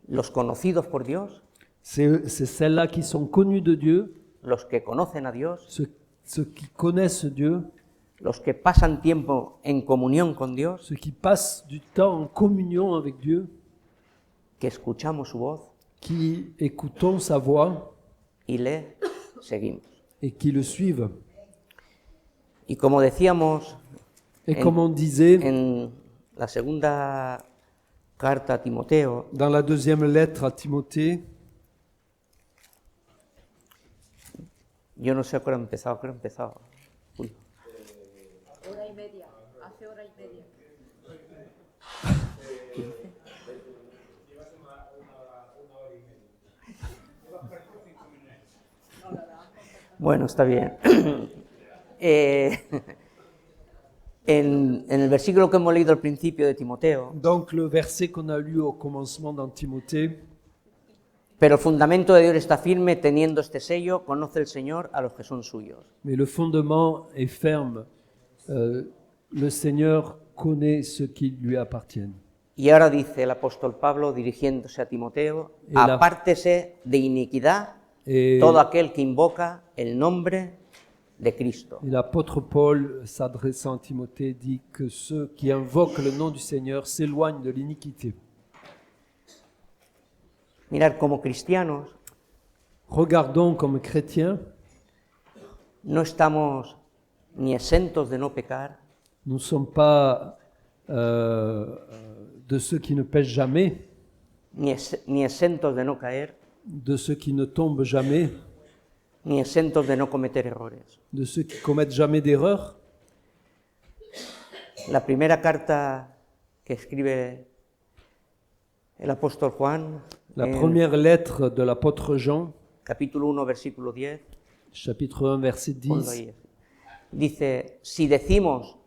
los conocidos por Dios, C'est celles-là qui sont connues de Dieu, los que conocen a Dios, ceux qui connaissent Dieu, los que pasan tiempo en comunión con Dios, ceux qui passent du temps en communion avec Dieu, que escuchamos su voz qui écoutons sa voix y le seguimos. et qui le suivent. Y como decíamos Et comme on disait en la segunda carta a Timoteo, dans la deuxième lettre à Timothée, yo no sé a qué hora he empezado, creo que he empezado. Julio. Hora y media, hace hora y media. Bueno, está bien. En el versículo que hemos leído al principio de Timoteo, donc le verset qu'on a lu au commencement dans Timothée, pero el fundamento de Dios está firme, teniendo este sello, conoce el Señor a los que son suyos. mais le fondement est ferme. Le Seigneur connaît ceux qui lui appartiennent. Y ahora dice el apóstol Pablo, dirigiéndose a Timoteo, Y la- apártese de iniquidad Et, todo aquel que invoca el nombre de Cristo. et l'apôtre Paul, s'adressant à Timothée, dit que ceux qui invoquent le nom du Seigneur s'éloignent de l'iniquité. Mirad, como cristianos Regardons comme chrétiens, no estamos ni exentos de no pecar, nous ne sommes pas de ceux qui ne pêchent jamais, ni exentos de no caer, de ceux qui ne tombent jamais, ni exentos de no cometer errores. de ceux qui commettent jamais d'erreurs. La primera carta que escribe el apóstol Juan, La en première lettre de l'apôtre Jean, capítulo 1, versículo 10, chapitre 1, verset ponlo 10, ahí. Dice, si decimos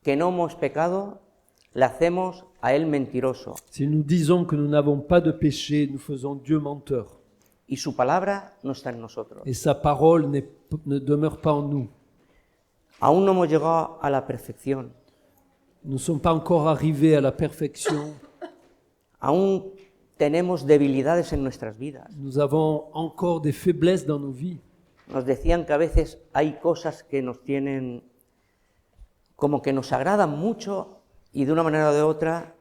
que no hemos pecado, le hacemos a él mentiroso si nous disons que nous n'avons pas de péché, nous faisons Dieu menteur. y su palabra no está en nosotros. Et sa parole ne demeure pas en nous. Aún no hemos llegado a la perfección, Nous ne sommes pas encore arrivés à la perfection. aún tenemos debilidades en nuestras vidas. Nous avons encore des faiblesses dans nos vies. Nos decían que a veces hay cosas que nos tienen, como que nos agradan mucho y de una manera o de otra,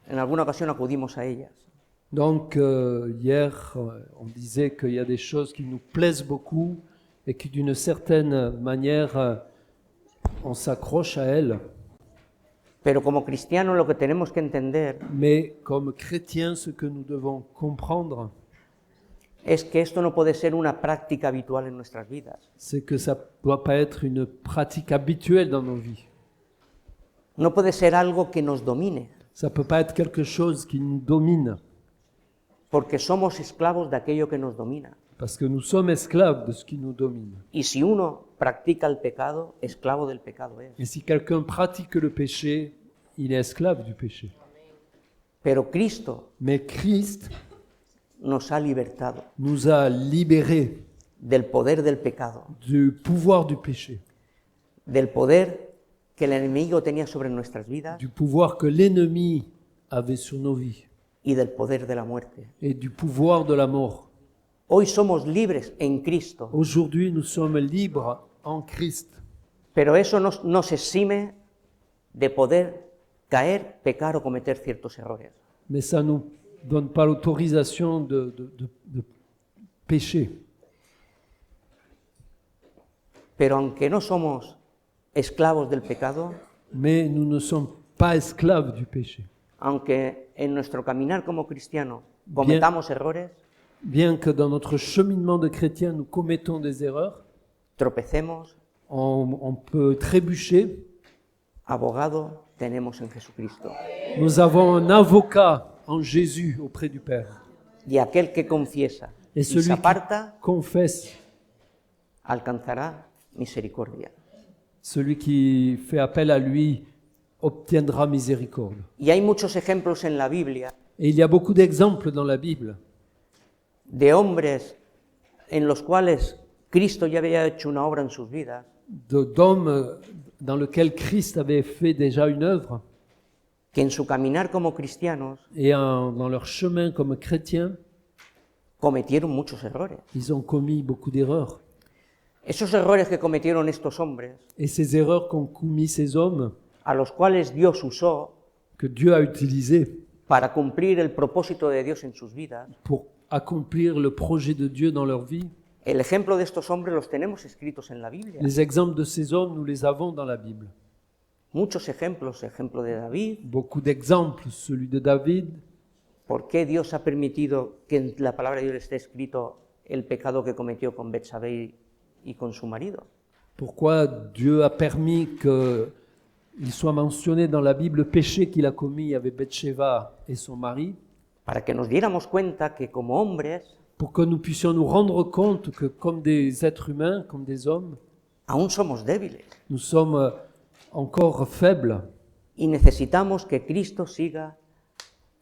en alguna ocasión acudimos a ellas. Donc, hier, on disait qu'il y a des choses qui nous plaisent beaucoup et que d'une certaine manière, on s'accroche à elles. Pero como cristianos lo que tenemos que entender Mais comme chrétiens, ce que nous devons comprendre, es que esto no puede ser una práctica habitual en nuestras vidas. c'est que ça ne doit pas être une pratique habituelle dans nos vies. No puede ser algo que nos domine, Ça ne peut pas être quelque chose qui nous domine, porque somos esclavos de aquello que nos domina. parce que nous sommes esclaves de ce qui nous domine. Y si uno practica el pecado, esclavo del pecado es. Et si quelqu'un pratique le péché, il est esclave du péché. Pero Cristo Mais Christ nos ha libertado nous a libérés del poder del pecado, du pouvoir du péché, del poder que el enemigo tenía sobre nuestras vidas du pouvoir que l'ennemi avait sur nos vies y del poder de la muerte. et du pouvoir de la mort. Hoy somos libres en Cristo, Aujourd'hui, nous sommes libres en Christ. pero eso nos exime de poder caer, pecar o cometer ciertos errores. Mais ça ne nous donne pas l'autorisation de pécher. Pero aunque no somos esclavos del pecado, Mais nous ne sommes pas esclaves du péché. aunque en nuestro caminar como cristiano cometamos errores, Bien que dans notre cheminement de chrétien, nous commettons des erreurs, tropecemos, on peut trébucher. abogado tenemos en Jesucristo. Nous avons un avocat en Jésus auprès du Père. Y aquel que confiesa Et y celui se qui aparta confesse, alcanzará misericordia. celui qui fait appel à lui obtiendra miséricorde. Y hay muchos ejemplos en la Biblia Et il y a beaucoup d'exemples dans la Bible de hombres en los cuales Cristo ya había hecho una obra en sus vidas, d'hommes dans lesquels Christ avait fait déjà une œuvre que en su caminar como cristianos et dans leur chemin comme chrétiens, cometieron muchos errores. ils ont commis beaucoup d'erreurs. Esos errores que cometieron estos hombres, Et ces erreurs qu'ont commis ces hommes, a los cuales Dios usó que Dieu a utilisées para cumplir el propósito de Dios en sus vidas, pour accomplir le projet de Dieu dans leur vie, el ejemplo de estos hombres los tenemos escritos en la Biblia. les exemples de ces hommes, nous les avons dans la Bible. Muchos ejemplos, ejemplo de David, Beaucoup d'exemples, celui de David. ¿por qué Dios ha permitido que en la palabra de Dios esté escrito el pecado que cometió con Betsabé y con su marido? Pourquoi Dieu a permis qu'il soit mentionné dans la Bible le péché qu'il a commis avec Bathsheba et son mari, Para que nos diéramos cuenta que como hombres pour que nous puissions nous rendre compte que comme des êtres humains, comme des hommes, aún somos débiles nous sommes encore faibles y necesitamos que Cristo siga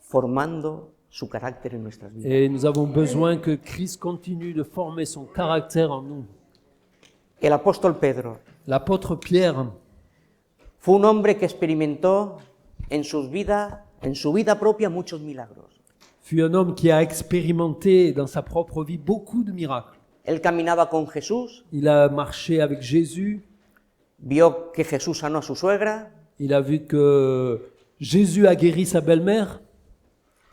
formando su carácter en nuestras vidas. et nous avons besoin que Christ continue de former son caractère en nous. El apóstol Pedro L'apôtre Pierre fue un hombre que experimentó en su vida propia muchos milagros. fut un homme qui a expérimenté dans sa propre vie beaucoup de miracles. Él caminaba con Jesús, Il a marché avec Jésus, vio que Jesús sanó a su suegra, il a vu que Jésus a guéri sa belle-mère,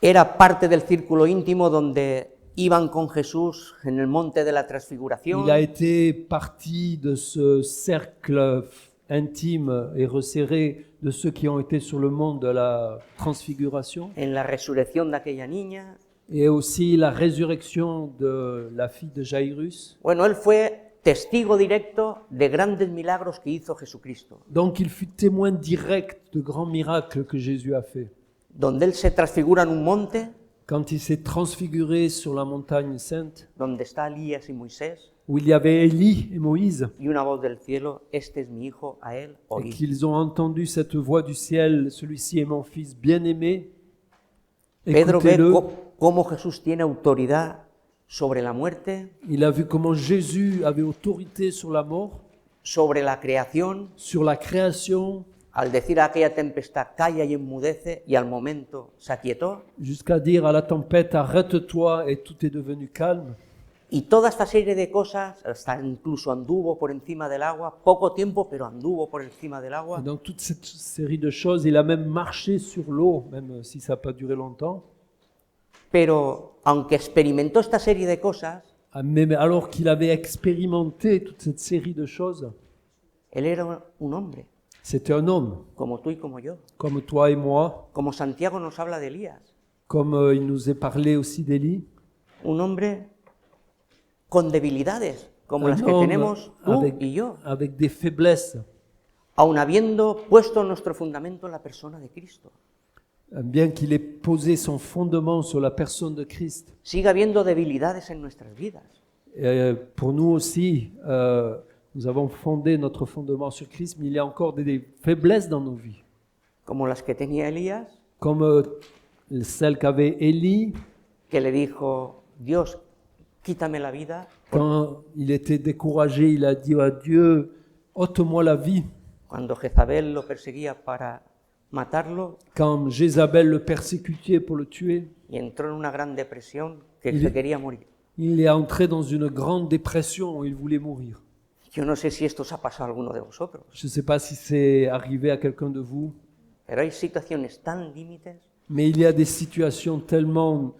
era parte del círculo íntimo donde iban con Jesús en el monte de la transfiguración. il a été partie de ce cercle intime et resserré de ceux qui ont été sur le mont de la transfiguration, En la resurrección de aquella niña. et aussi la résurrection de la fille de Jairus. Bueno, él fue testigo directo de grandes milagros que hizo Jesucristo, Donc il fut témoin direct de grands miracles que Jésus a fait. donde él se transfigura en un monte Quand il s'est transfiguré sur la montagne sainte, donde está Elías y Moisés, où il y avait Élie et Moïse, y una voz del cielo: este es mi hijo, a él et oíd. qu'ils ont entendu cette voix du ciel, celui-ci est mon fils bien-aimé, Pedro ve écoutez-le. cómo Jesús tiene autoridad sobre la muerte, Il a vu comment Jésus avait autorité sur la mort, sobre la creación, sur la création, al decir a aquella tempestad: calla y enmudece, y al momento se aquietó. jusqu'à dire à la tempête, arrête-toi, et tout est devenu calme. Y toda esta serie de cosas, hasta incluso anduvo por encima del agua, poco tiempo, pero anduvo por encima del Et agua. dans toute cette série de choses, il a même marché sur l'eau, même si ça n'a pas duré longtemps. Pero aunque experimentó esta serie de cosas, Mais alors qu'il avait expérimenté toute cette série de choses, él era un hombre, c'était un homme, como tú y como yo. comme toi et moi, Como Santiago nos habla de Elías, comme il nous est parlé aussi d'Élie, un hombre con debilidades, como las un que homme tenemos tú y yo, avec des faiblesses, aun habiendo puesto nuestro fundamento en la persona de Cristo. bien qu'il ait posé son fondement sur la personne de Christ. Sigue habiendo debilidades en nuestras vidas. Pour nous aussi, nous avons fondé notre fondement sur Christ, mais il y a encore des faiblesses dans nos vies, Como las que tenía Elías, comme celle qu'avait Élie que le dijo: Dios, quítame la vida, quand il était découragé. Il a dit à Dieu, ôte-moi la vie. cuando Jezabel lo perseguía para matarlo, Quand Jézabel le persécutait pour le tuer, y entró en una gran depresión que Y- se quería morir. il est entré dans une grande dépression où il voulait mourir. Yo no sé si esto os ha pasado a alguno de vosotros, Je ne sais pas si c'est arrivé à quelqu'un de vous, pero hay situaciones tan límites Mais il y a des situations tellement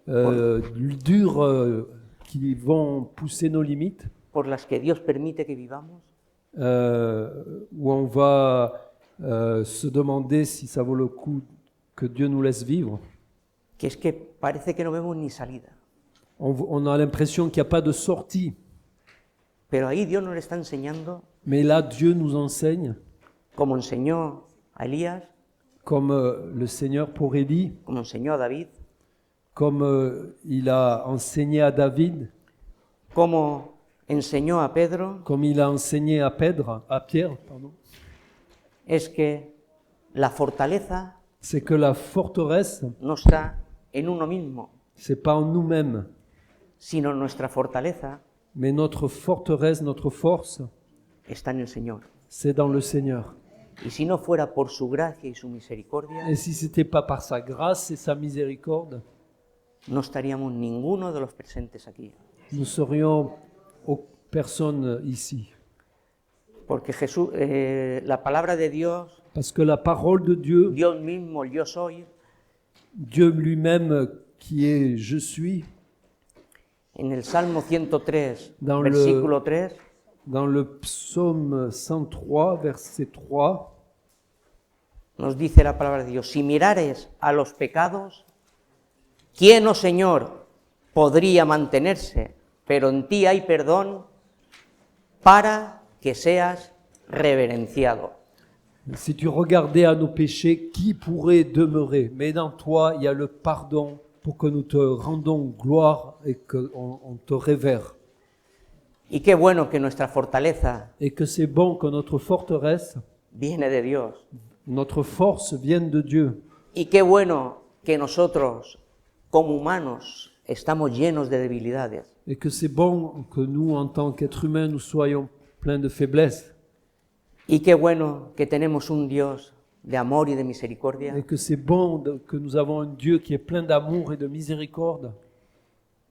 dures qui vont pousser nos limites, por las que Dios permite que vivamos, où on va se demander si ça vaut le coup que Dieu nous laisse vivre. que es que parece que no vemos ni salida. On a l'impression qu'il n'y a pas de sortie. Pero ahí Dios nos está enseñando, Mais là, Dieu nous enseigne, como enseñó a Elías, comme le Seigneur pour Élie, como enseñó a David, comme il a enseigné à David, como enseñó a Pedro, comme il a enseigné à Pierre, pardon, es que la fortaleza c'est que la forteresse, no está en uno mismo, c'est pas en nous-mêmes, sino nuestra fortaleza mais notre forteresse, notre force, está en el Señor. c'est dans le Seigneur. Y si no fuera por su gracia y su misericordia, Et si c'était pas par sa grâce et sa miséricorde, no estaríamos ninguno de los presentes aquí. nous serions personne ici. Porque Jesús, la palabra de Dios, Parce que la parole de Dieu, Dios mismo, el yo soy, Dieu lui-même qui est je suis, en el Salmo 103, Dans versículo 3, dans le psaume 103, verset 3, nos dice la palabra de Dios: si mirares a los pecados, ¿quién, oh Señor, podría mantenerse? Pero en ti hay perdón para que seas reverenciado. si tu regardais à nos péchés, qui pourrait demeurer? Mais dans toi, il y a le pardon pour que nous te rendons gloire et qu'on te révère. Y qué bueno que nuestra fortaleza Et que c'est bon que notre forteresse, viene de Dios. notre force vienne de Dieu. Y qué bueno que nosotros, como humanos, estamos llenos de debilidades. Et que c'est bon que nous, en tant qu'êtres humains, nous soyons pleins de faiblesses. Y qué bueno que tenemos un Dios de amor y de misericordia, Et que c'est bon que nous avons un Dieu qui est plein d'amour et de miséricorde.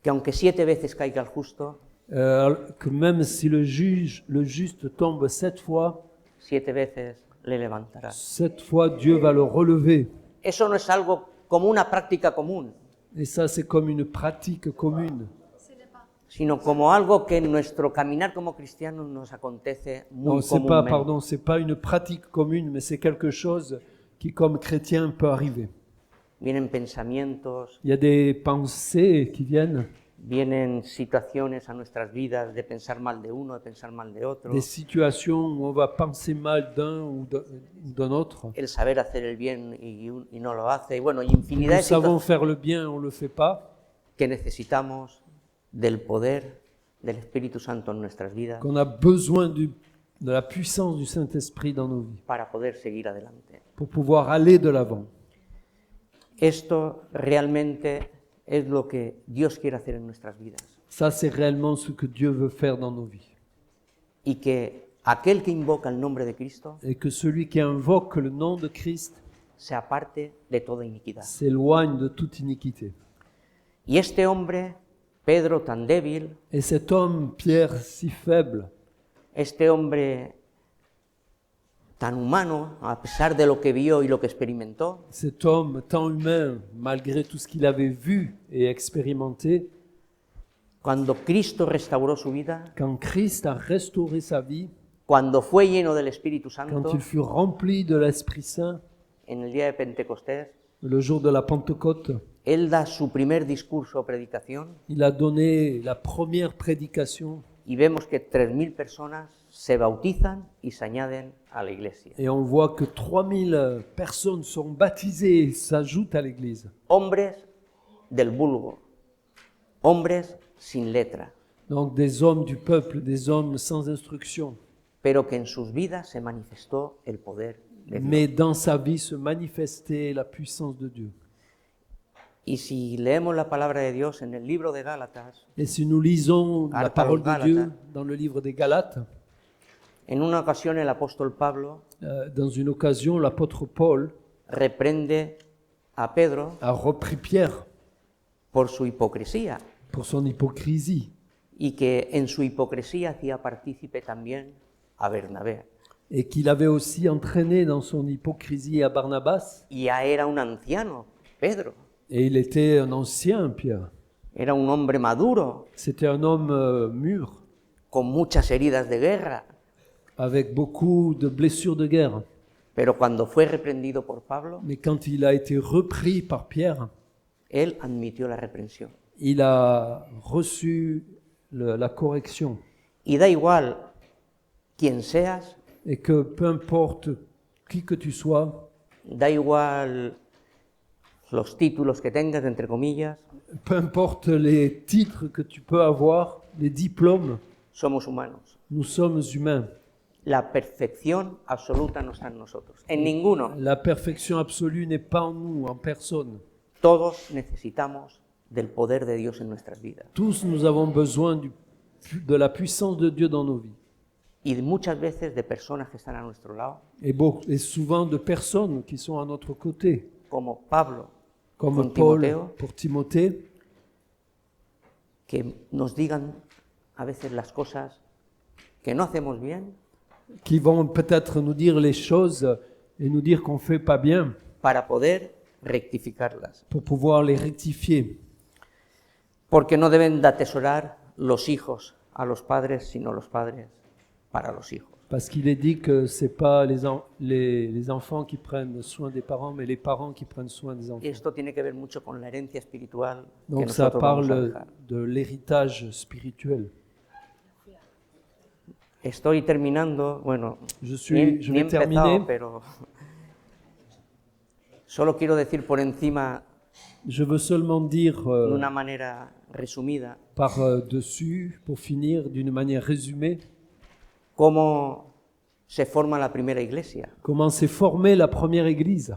que aunque 7 veces caiga el justo, Que même si le juste tombe 7 fois, 7 veces le levantará. 7 fois Dieu va le relever. Eso no es algo como una práctica común, Et ça, c'est comme une pratique commune. sino como algo que en nuestro caminar como cristianos nos acontece muy Non, c'est pas, comúnmente. c'est pas une pratique commune, mais c'est quelque chose qui, comme chrétien, peut arriver. Vienen pensamientos, Il y a des pensées qui viennent, vienen situaciones a nuestras vidas de pensar mal de uno, de pensar mal de otro. des situations où on va penser mal d'un ou d'un autre. El saber hacer el bien y no lo hace. Y bueno, y infinidad Nous de savons situaciones faire le bien, on le fait pas. que necesitamos del poder del Espíritu Santo en nuestras vidas Qu'on a besoin de la puissance du Saint-Esprit dans nos vies para poder seguir adelante. pour pouvoir aller de l'avant. Esto realmente es lo que Dios quiere hacer en nuestras vidas. Ça, c'est réellement ce que Dieu veut faire dans nos vies. Y que aquel que invoca el nombre de Cristo Et que celui qui invoque le nom de Christ se aparte de toda iniquidad. s'éloigne de toute iniquité. Y este hombre, Pedro, tan débil, Et cet homme, Pierre, si faible, este hombre tan humano, a pesar de lo que vio y lo que experimentó, cet homme tant humain, malgré tout ce qu'il avait vu et expérimenté, cuando Cristo restauró su vida, quand Christ a restauré sa vie, cuando fue lleno del Espíritu quand Santo, il fut rempli de l'Esprit Saint, en el día de Pentecostés, le jour de la Pentecôte, él da su primer discurso o predicación il a donné la première prédication y vemos que 3.000 personas se bautizan y se añaden a la iglesia. et on voit que 3000 personnes sont baptisées et s'ajoutent à l'Église. Hombres del vulgo, hombres sin letra, Donc des hommes du peuple, des hommes sans instruction. pero que en sus vidas se manifestó el poder de Dios. Mais dans sa vie se manifestait la puissance de Dieu. Y si leemos la palabra de Dios en el libro de Gálatas, Et si nous lisons la Carta a los parole de Dieu Gálatas. dans le livre des Galates, en una ocasión el apóstol Pablo dans une occasion, l'apôtre Paul reprende a Pedro a repris Pierre por su hipocresía pour son hypocrisie y que en su hipocresía hacía partícipe también a Bernabé. et qu'il avait aussi entraîné dans son hypocrisie à Barnabas. Y ya era un anciano Pedro. Et il était un ancien, Pierre. Era un hombre maduro, C'était un homme mûr, con muchas heridas de guerra. avec beaucoup de blessures de guerre. Pero cuando fue reprendido por Pablo, Mais quand il a été repris par Pierre, él admitió la reprensión. il a reçu la correction. Y da igual quién seas, Et que peu importe qui que tu sois, da igual los títulos que tengas, entre comillas, peu importe les titres que tu peux avoir, les diplômes, somos humanos. nous sommes humains. La perfección absoluta no está en nosotros, en ninguno. La perfection absolue n'est pas en nous, en personne. Todos necesitamos del poder de Dios en nuestras vidas. Tous nous avons besoin de la puissance de Dieu dans nos vies. Y muchas veces de personas que están a nuestro lado, Et souvent de personnes qui sont à notre côté, como Pablo, comme con Paul Timoteo, pour Timothée, que nos digan a veces las cosas que no hacemos bien qui vont peut-être nous dire les choses et nous dire qu'on ne fait pas bien para poder rectificarlas. pour pouvoir les rectifier. Porque no deben de atesorar los hijos a los padres, sino los padres para los hijos. Parce qu'il est dit que ce n'est pas les enfants qui prennent soin des parents, mais les parents qui prennent soin des enfants. Y esto tiene que ver mucho con la herencia espiritual que Donc ça nosotros vamos a parle dejar. de l'héritage spirituel. Estoy terminando, bueno, Je ni vais he empezado, terminer. pero solo quiero decir por encima, Je veux seulement dire de una manera resumida, par-dessus, pour finir, d'une manière résumée, cómo se forma la primera iglesia. comment s'est formée la première église.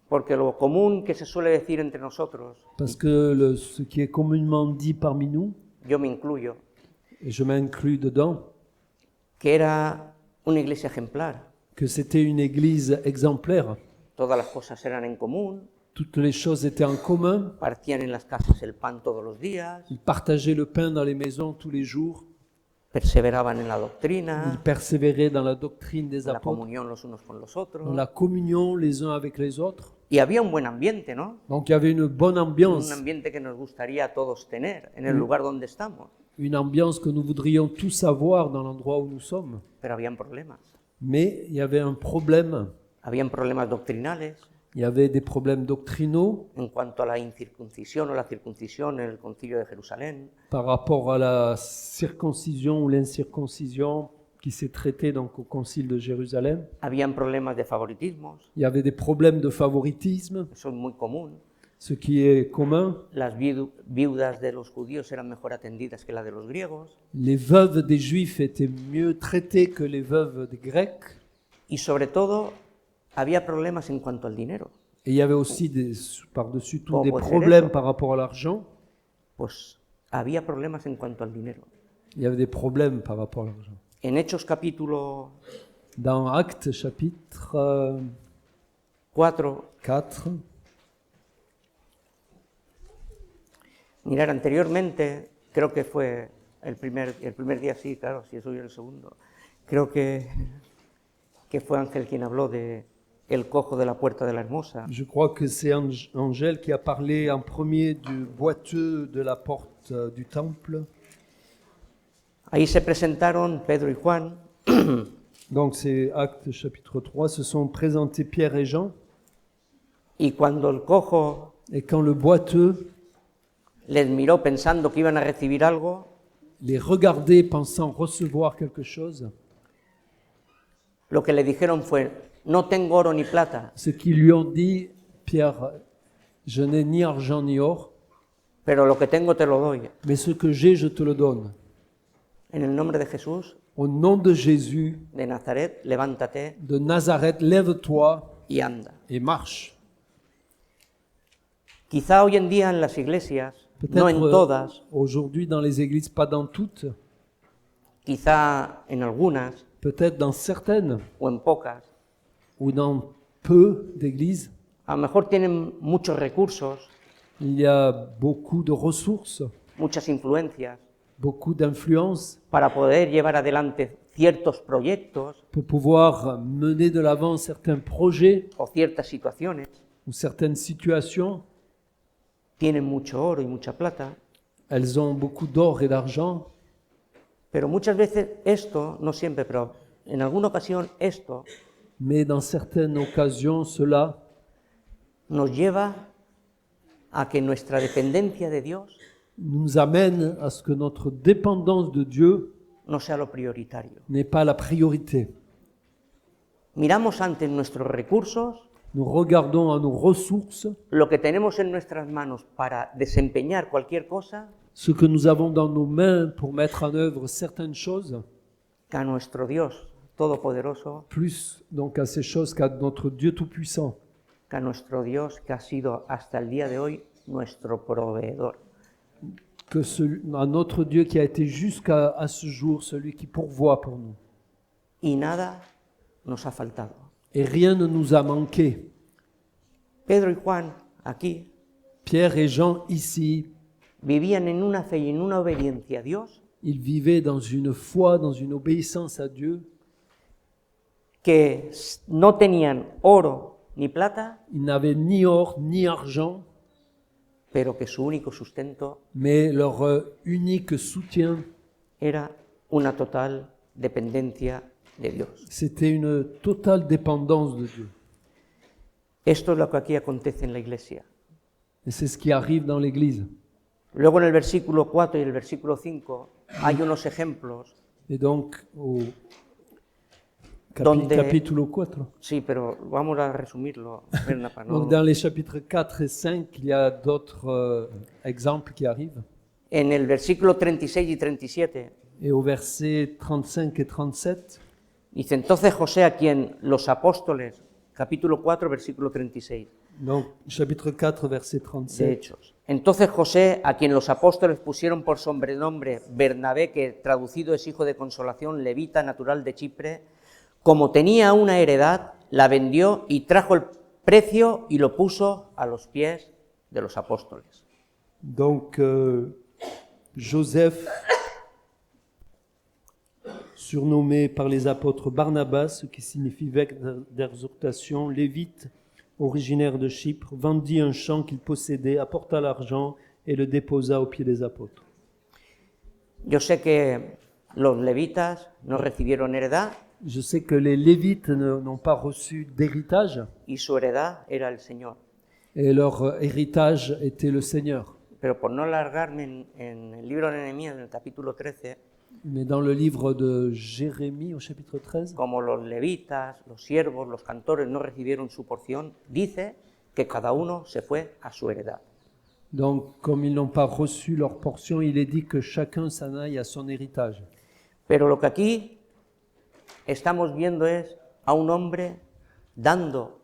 Porque lo común que se suele decir entre nosotros, Parce que ce qui est communément dit parmi nous, yo me incluyo, et je m'inclus dedans, que era una iglesia ejemplar. que c'était une église exemplaire. Todas las cosas eran en común, Toutes les choses étaient en commun. partían en las casas el pan todos los días, Ils partageaient le pain dans les maisons tous les jours. perseveraban en la Ils doctrina, persévéraient dans la doctrine des en la apôtres, comunión los unos con los dans otros. la communion les uns avec les autres. Y había un buen ambiente, ¿no? Donc il y avait une bonne Un ambiance, ambiente que nos gustaría a todos tener en el lugar donde estamos. une ambiance que nous voudrions tous avoir dans l'endroit où nous sommes. Pero habían problemas. Mais il y avait un problème. Habían problemas doctrinales Il y avait des problèmes doctrinaux en cuanto a la incircuncisión o la circuncisión en el concilio de Jerusalén. par rapport à la circoncision ou l'incirconcision qui s'est traitée donc au concile de Jérusalem. Habían problemas de favoritismos, Il y avait des problèmes de favoritisme, eso es muy común. ce qui est commun. Las viudas de los judíos eran mejor atendidas que las de los griegos. Les veuves des Juifs étaient mieux traitées que les veuves des Grecs. Y sobre todo, había problemas en cuanto al dinero. Et il y avait aussi par-dessus tout Oh, des pues problèmes eso. par rapport à l'argent. Pues había problemas en cuanto al dinero. Il y avait des problèmes par rapport à l'argent. En Hechos capítulo Dans Actes chapitre 4, 4, mirar anteriormente, creo que fue el primer día, sí, claro, si soy el segundo, creo que fue Ángel quien habló de el cojo de la puerta de la Hermosa. je crois que c'est Angèle qui a parlé en premier du boiteux de la porte du temple. Ahí se presentaron Pedro y Juan, Donc c'est Actes chapitre 3, se sont présentés Pierre et Jean. y cuando el cojo Et quand le boiteux les miró pensando que iban a recibir algo, les regardait pensant recevoir quelque chose, lo que le dijeron fue, no tengo oro ni plata, ce qu'ils lui ont dit, Pierre, je n'ai ni argent ni or, pero lo que tengo te lo doy. mais ce que j'ai, je te le donne. En el nombre de Jesús Au nom de Jésus de Nazaret, levántate de Nazareth, lève-toi y anda. et marche. Quizá hoy en día en las iglesias, no en todas, aujourd'hui dans les églises, pas dans toutes, quizá en algunas peut-être dans certaines o en pocas, ou dans peu d'églises, a lo mejor tienen muchos recursos, il y a beaucoup de ressources, muchas influencias beaucoup d'influence para poder llevar adelante ciertos proyectos pour pouvoir mener de l'avant certains projets o ciertas situaciones, ou certaines situations, tienen mucho oro y mucha plata, elles ont beaucoup d'or et d'argent, pero muchas veces esto, no siempre, pero en alguna ocasión esto mais dans certaines occasions, cela nos lleva a que nuestra dependencia de Dios nous amène à ce que notre dépendance de Dieu no sea lo prioritario. n'est pas la priorité. Miramos antes nuestros recursos, Nous regardons à nos ressources, lo que tenemos en nuestras manos para desempeñar cualquier cosa, ce que nous avons dans nos mains pour mettre en œuvre certaines choses, qu'à nuestro Dios todopoderoso, plus donc à ces choses qu'à notre Dieu Tout-Puissant, qu'à nuestro Dios que ha sido hasta el día de hoy nuestro proveedor. à notre Dieu qui a été jusqu'à ce jour celui qui pourvoit pour nous. Y nada nos ha faltado. Et rien ne nous a manqué. Pedro y Juan, aquí, Pierre et Jean, ici, vivían en una fe y en una obediencia a Dios ils vivaient dans une foi, dans une obéissance à Dieu. que no tenían oro ni plata, Ils n'avaient ni or ni argent, pero que su único sustento mais leur unique soutien, era una total dependencia de Dios. c'était une totale dépendance de Dieu. Esto es lo que aquí acontece en la iglesia. Et c'est ce qui arrive dans l'Église. Luego en el versículo 4 y el versículo 5 hay unos ejemplos, Et donc, au Donde- capítulo 4. sí, pero vamos a resumirlo, Berna, para no- Donc, dans les chapitres 4 et 5, il y a d'autres exemples qui arrivent. En el versículo 36 y 37 Et au verset 35 et 37, dice, entonces José a quien los apóstoles, capítulo 4, versículo 36 donc chapitre 4, verset de 37. Hechos. Entonces José a quien los apóstoles pusieron por sobrenombre Bernabé, que traducido es hijo de consolación, levita natural de Chipre, como tenía una heredad, la vendió y trajo el precio y lo puso a los pies de los apóstoles. Donc, Joseph, surnommé par les apôtres Barnabas, ce qui signifie vec d'exhortation, lévite, originaire de Chypre, vendit un champ qu'il possédait, apporta l'argent et le déposa aux pieds des apôtres. Yo sé que los levitas no recibieron heredad Je sais que les Lévites n'ont pas reçu d'héritage y su heredad era el Señor. et leur héritage était le Seigneur. Pero por no alargarme en el libro de Nehemías, en el capítulo 13, Mais dans le livre de Jérémie, au chapitre 13, como los levitas, los siervos, los cantores no recibieron su porción, dice que cada uno se fue a su heredad. donc comme ils n'ont pas reçu leur portion, il est dit que chacun s'en aille à son héritage. Pero lo que aquí estamos viendo es a un hombre dando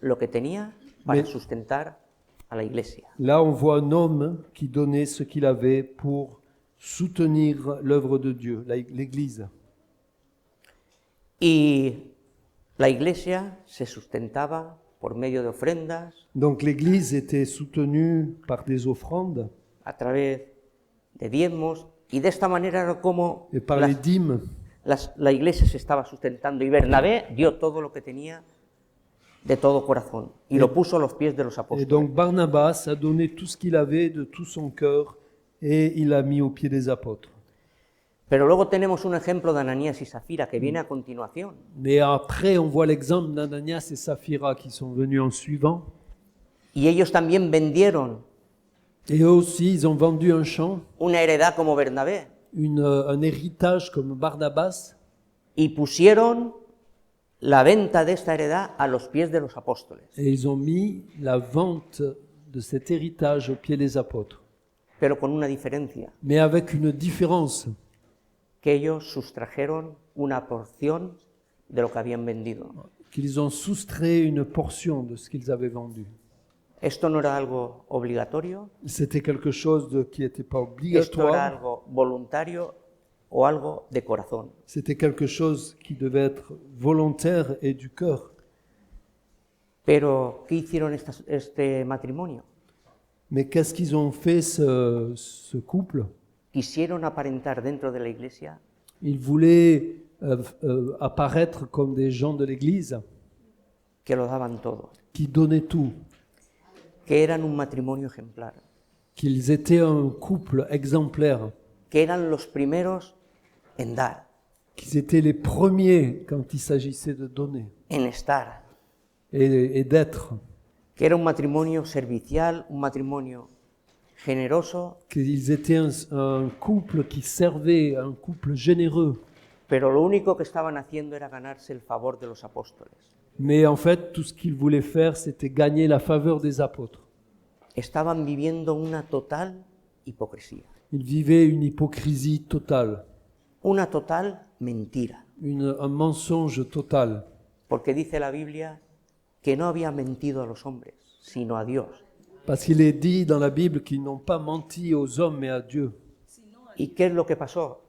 lo que tenía para Mais- sustentar a la iglesia. Là, on voit un homme qui donnait ce qu'il avait pour soutenir l'œuvre de Dieu, l'Église. Y la iglesia se sustentaba por medio de ofrendas, Donc l'Église était soutenue par des offrandes a través de diezmos, y de esta manera era como et par las- les dîmes. la iglesia se estaba sustentando. Y Bernabé dio todo lo que tenía de todo corazón y lo puso a los pies de los Et apóstoles. donc Barnabas a donné tout ce qu'il avait de tout son cœur et il l'a mis aux pieds des apôtres. Pero luego tenemos un ejemplo de Ananías y Zafira que viene a continuación. Mais après, on voit l'exemple d'Ananias et Saphira qui sont venus en suivant. Y ellos también vendieron Et eux aussi, ils ont vendu un champ, una heredad como Bernabé un héritage comme Barnabas, y pusieron la venta de esta heredad a los pies de los apóstoles. et ils ont mis la vente de cet héritage aux pieds des apôtres. Pero con una diferencia, Mais avec une différence, que ellos sustrajeron una porción de lo que habían vendido. qu'ils ont soustrait une portion de ce qu'ils avaient vendu. Esto no era algo obligatorio, C'était quelque chose qui n'était pas esto era obligatoire, algo voluntario o algo de corazón. c'était quelque chose qui devait être volontaire et du cœur. Pero, ¿qué hicieron este matrimonio? Mais qu'est-ce qu'ils ont fait, ce couple? Quisieron aparentar dentro de la iglesia Ils voulaient apparaître comme des gens de l'Église que lo daban todo, qui donnaient tout, que eran un matrimonio ejemplar. qu'ils étaient un couple exemplaire, que eran los primeros en dar, qu'ils étaient les premiers quand il s'agissait de donner en estar, et d'être, que era un matrimonio servicial, un matrimonio generoso, qu'ils étaient un couple qui servait, un couple généreux. pero lo único que estaban haciendo era ganarse el favor de los apóstoles. Mais en fait, tout ce qu'ils voulaient faire, c'était gagner la faveur des apôtres. Estaban viviendo una total hipocresía, Ils vivaient une hypocrisie totale, una total mentira, un mensonge total. porque dice la Biblia que no había mentido a los hombres, sino a Dios. Parce qu'il est dit dans la Bible qu'ils n'ont pas menti aux hommes, mais à Dieu. ¿Y qué es lo que pasó?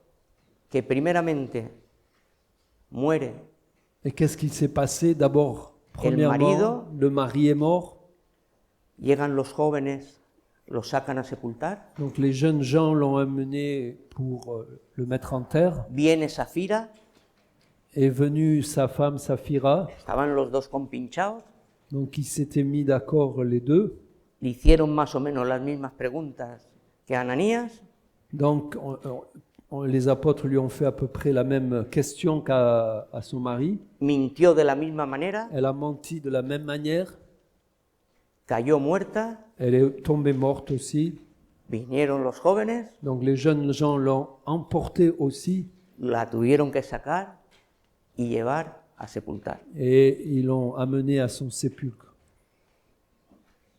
Que primeramente muere Et qu'est-ce qui s'est passé? D'abord, premièrement, marido. le mari est mort. llegan los jóvenes, lo sacan a sepultar, Donc les jeunes gens l'ont amené pour le mettre en terre. viene Safira, Est venue sa femme Saphira. estaban los dos compinchados, Donc ils s'étaient mis d'accord les deux. le hicieron más o menos las mismas preguntas que a Ananías, Donc les apôtres lui ont fait à peu près la même question qu'à son mari. mintió de la misma manera, Elle a menti de la même manière. cayó muerta, Elle est tombée morte aussi. vinieron los jóvenes, Donc les jeunes gens l'ont emportée aussi la tuvieron que sacar y llevar a sepultar. et ils l'ont amenée à son sépulcre.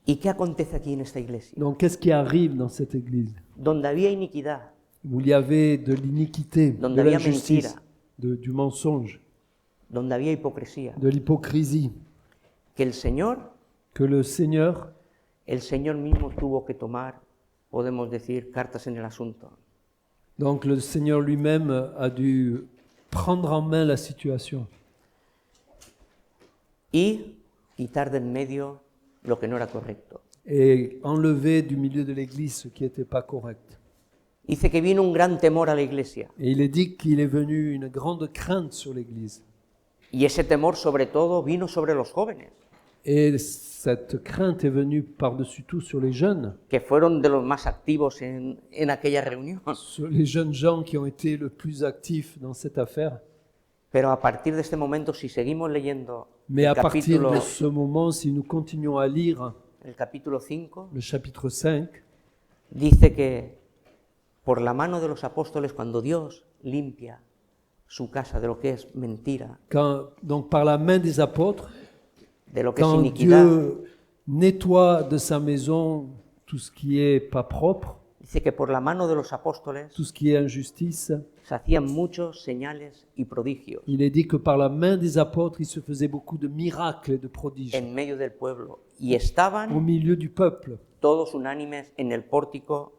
¿Y qué acontece aquí en esta iglesia? Donc qu'est-ce qui arrive dans cette église? Donde había iniquidad, Où il y avait de l'iniquité, Donde de había l'injustice, mentira. du mensonge, donde había hipocresía, de l'hypocrisie, que el Señor mismo tuvo que tomar, podemos decir, cartas en el asunto. donc le Seigneur lui-même a dû prendre en main la situation Y quitar de en medio lo que no era correcto. et enlever du milieu de l'église ce qui n'était pas correct. Dice que vino un gran temor a la iglesia. Et il est dit qu'il est venu une grande crainte sur l'église. Y ese temor sobre todo vino sobre los jóvenes, Et cette crainte est venue par-dessus tout sur les jeunes, que fueron de los más activos en aquella reunión. sur les jeunes gens qui ont été le plus actifs dans cette affaire. Pero a partir de este momento, si seguimos leyendo Mais à el partir capítulo, de ce moment, si nous continuons à lire el capítulo 5, le chapitre 5, dice que por la mano de los apóstoles, cuando Dios limpia su casa de lo que es mentira, donc par la main des apôtres, de lo que es quand iniquidad, Dieu nettoie de sa maison tout ce qui est pas propre, dice que por la mano de los apóstoles tout ce qui est injustice, se hacían muchos señales y prodigios il est dit que par la main des apôtres, il se faisait beaucoup de miracles et de prodiges en medio del pueblo y au estaban milieu du peuple. todos unánimes en el pórtico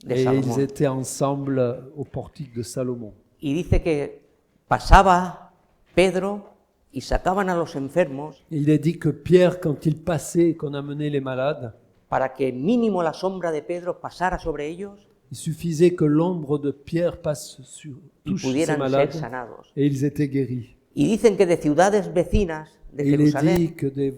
de Et ils Salomón. étaient ensemble au portique de Salomon. Y dice que pasaba Pedro y sacaban a los enfermos Et il est dit que Pierre, quand il passait, qu'on amenait les malades, para que mínimo la sombra de Pedro pasara sobre ellos il suffisait que l'ombre de Pierre passe sur y touche ces pudieran ser malades sanados. et ils étaient guéris. Y dicen que de ciudades vecinas de Et il est Jerusalén dit que des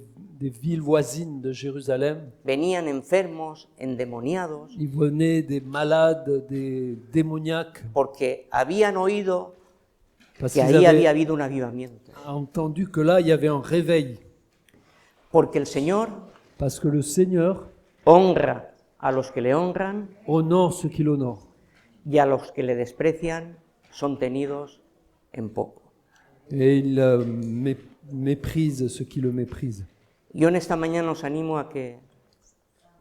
villes voisines de Jérusalem, venían enfermos, endemoniados, il venait des malades, des démoniaques, porque habían oído parce que qu'ils ahí había avaient habido un avivamiento. entendu que là, il y avait un réveil. Porque el Señor Parce que le Seigneur honra a los que le honran honore ceux qui l'honorent. y a los que le desprecian son tenidos en poco. Et il méprise ceux qui le méprisent. Yo en esta mañana os animo a que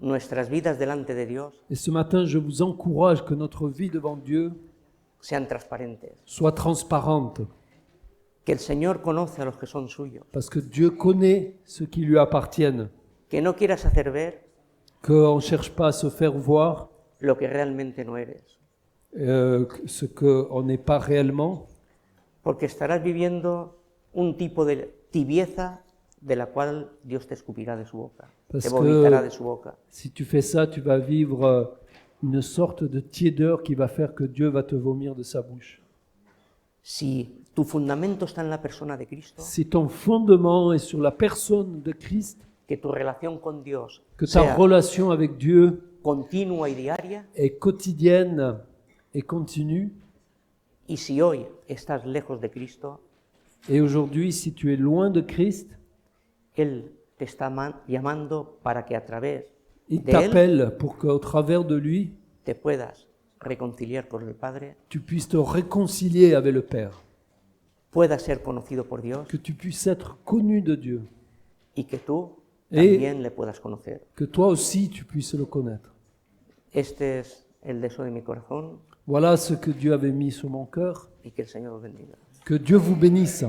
nuestras vidas delante de Dios Et ce matin, je vous encourage que notre vie devant Dieu sean transparentes, soit transparente, que el Señor conoce a los que son suyos, parce que Dieu connaît ceux qui lui appartiennent, que no quieras hacer ver qu'on ne cherche pas à se faire voir lo que realmente no eres, ce qu'on n'est pas réellement, porque estarás viviendo un tipo de tibieza de la cual Dios te escupirá de su boca, Parce te vomitará que de su boca. si tu fais ça, tu vas vivre une sorte de tiédeur qui va faire que Dieu va te vomir de sa bouche. Si tu fundamento está en la persona de Cristo, Si ton fondement est sur la personne de Christ, que tu relación con Dios que ta sea relation avec Dieu continua y diaria. est quotidienne et continue. Y si hoy estás lejos de Cristo, Et aujourd'hui, si tu es loin de Christ, Él te está llamando para que a través il de Él t'appelle pour qu'au travers de lui, te puedas reconciliar con el Padre, tu puisses te réconcilier avec le Père, puedas ser conocido por Dios que tu puisses être connu de Dieu, y que tú Et- también le puedas conocer. que toi aussi tu puisses le connaître. Este es el deseo de mi corazón Voilà ce que Dieu avait mis sur mon cœur. y que el Señor os bendiga. Que Dieu vous bénisse.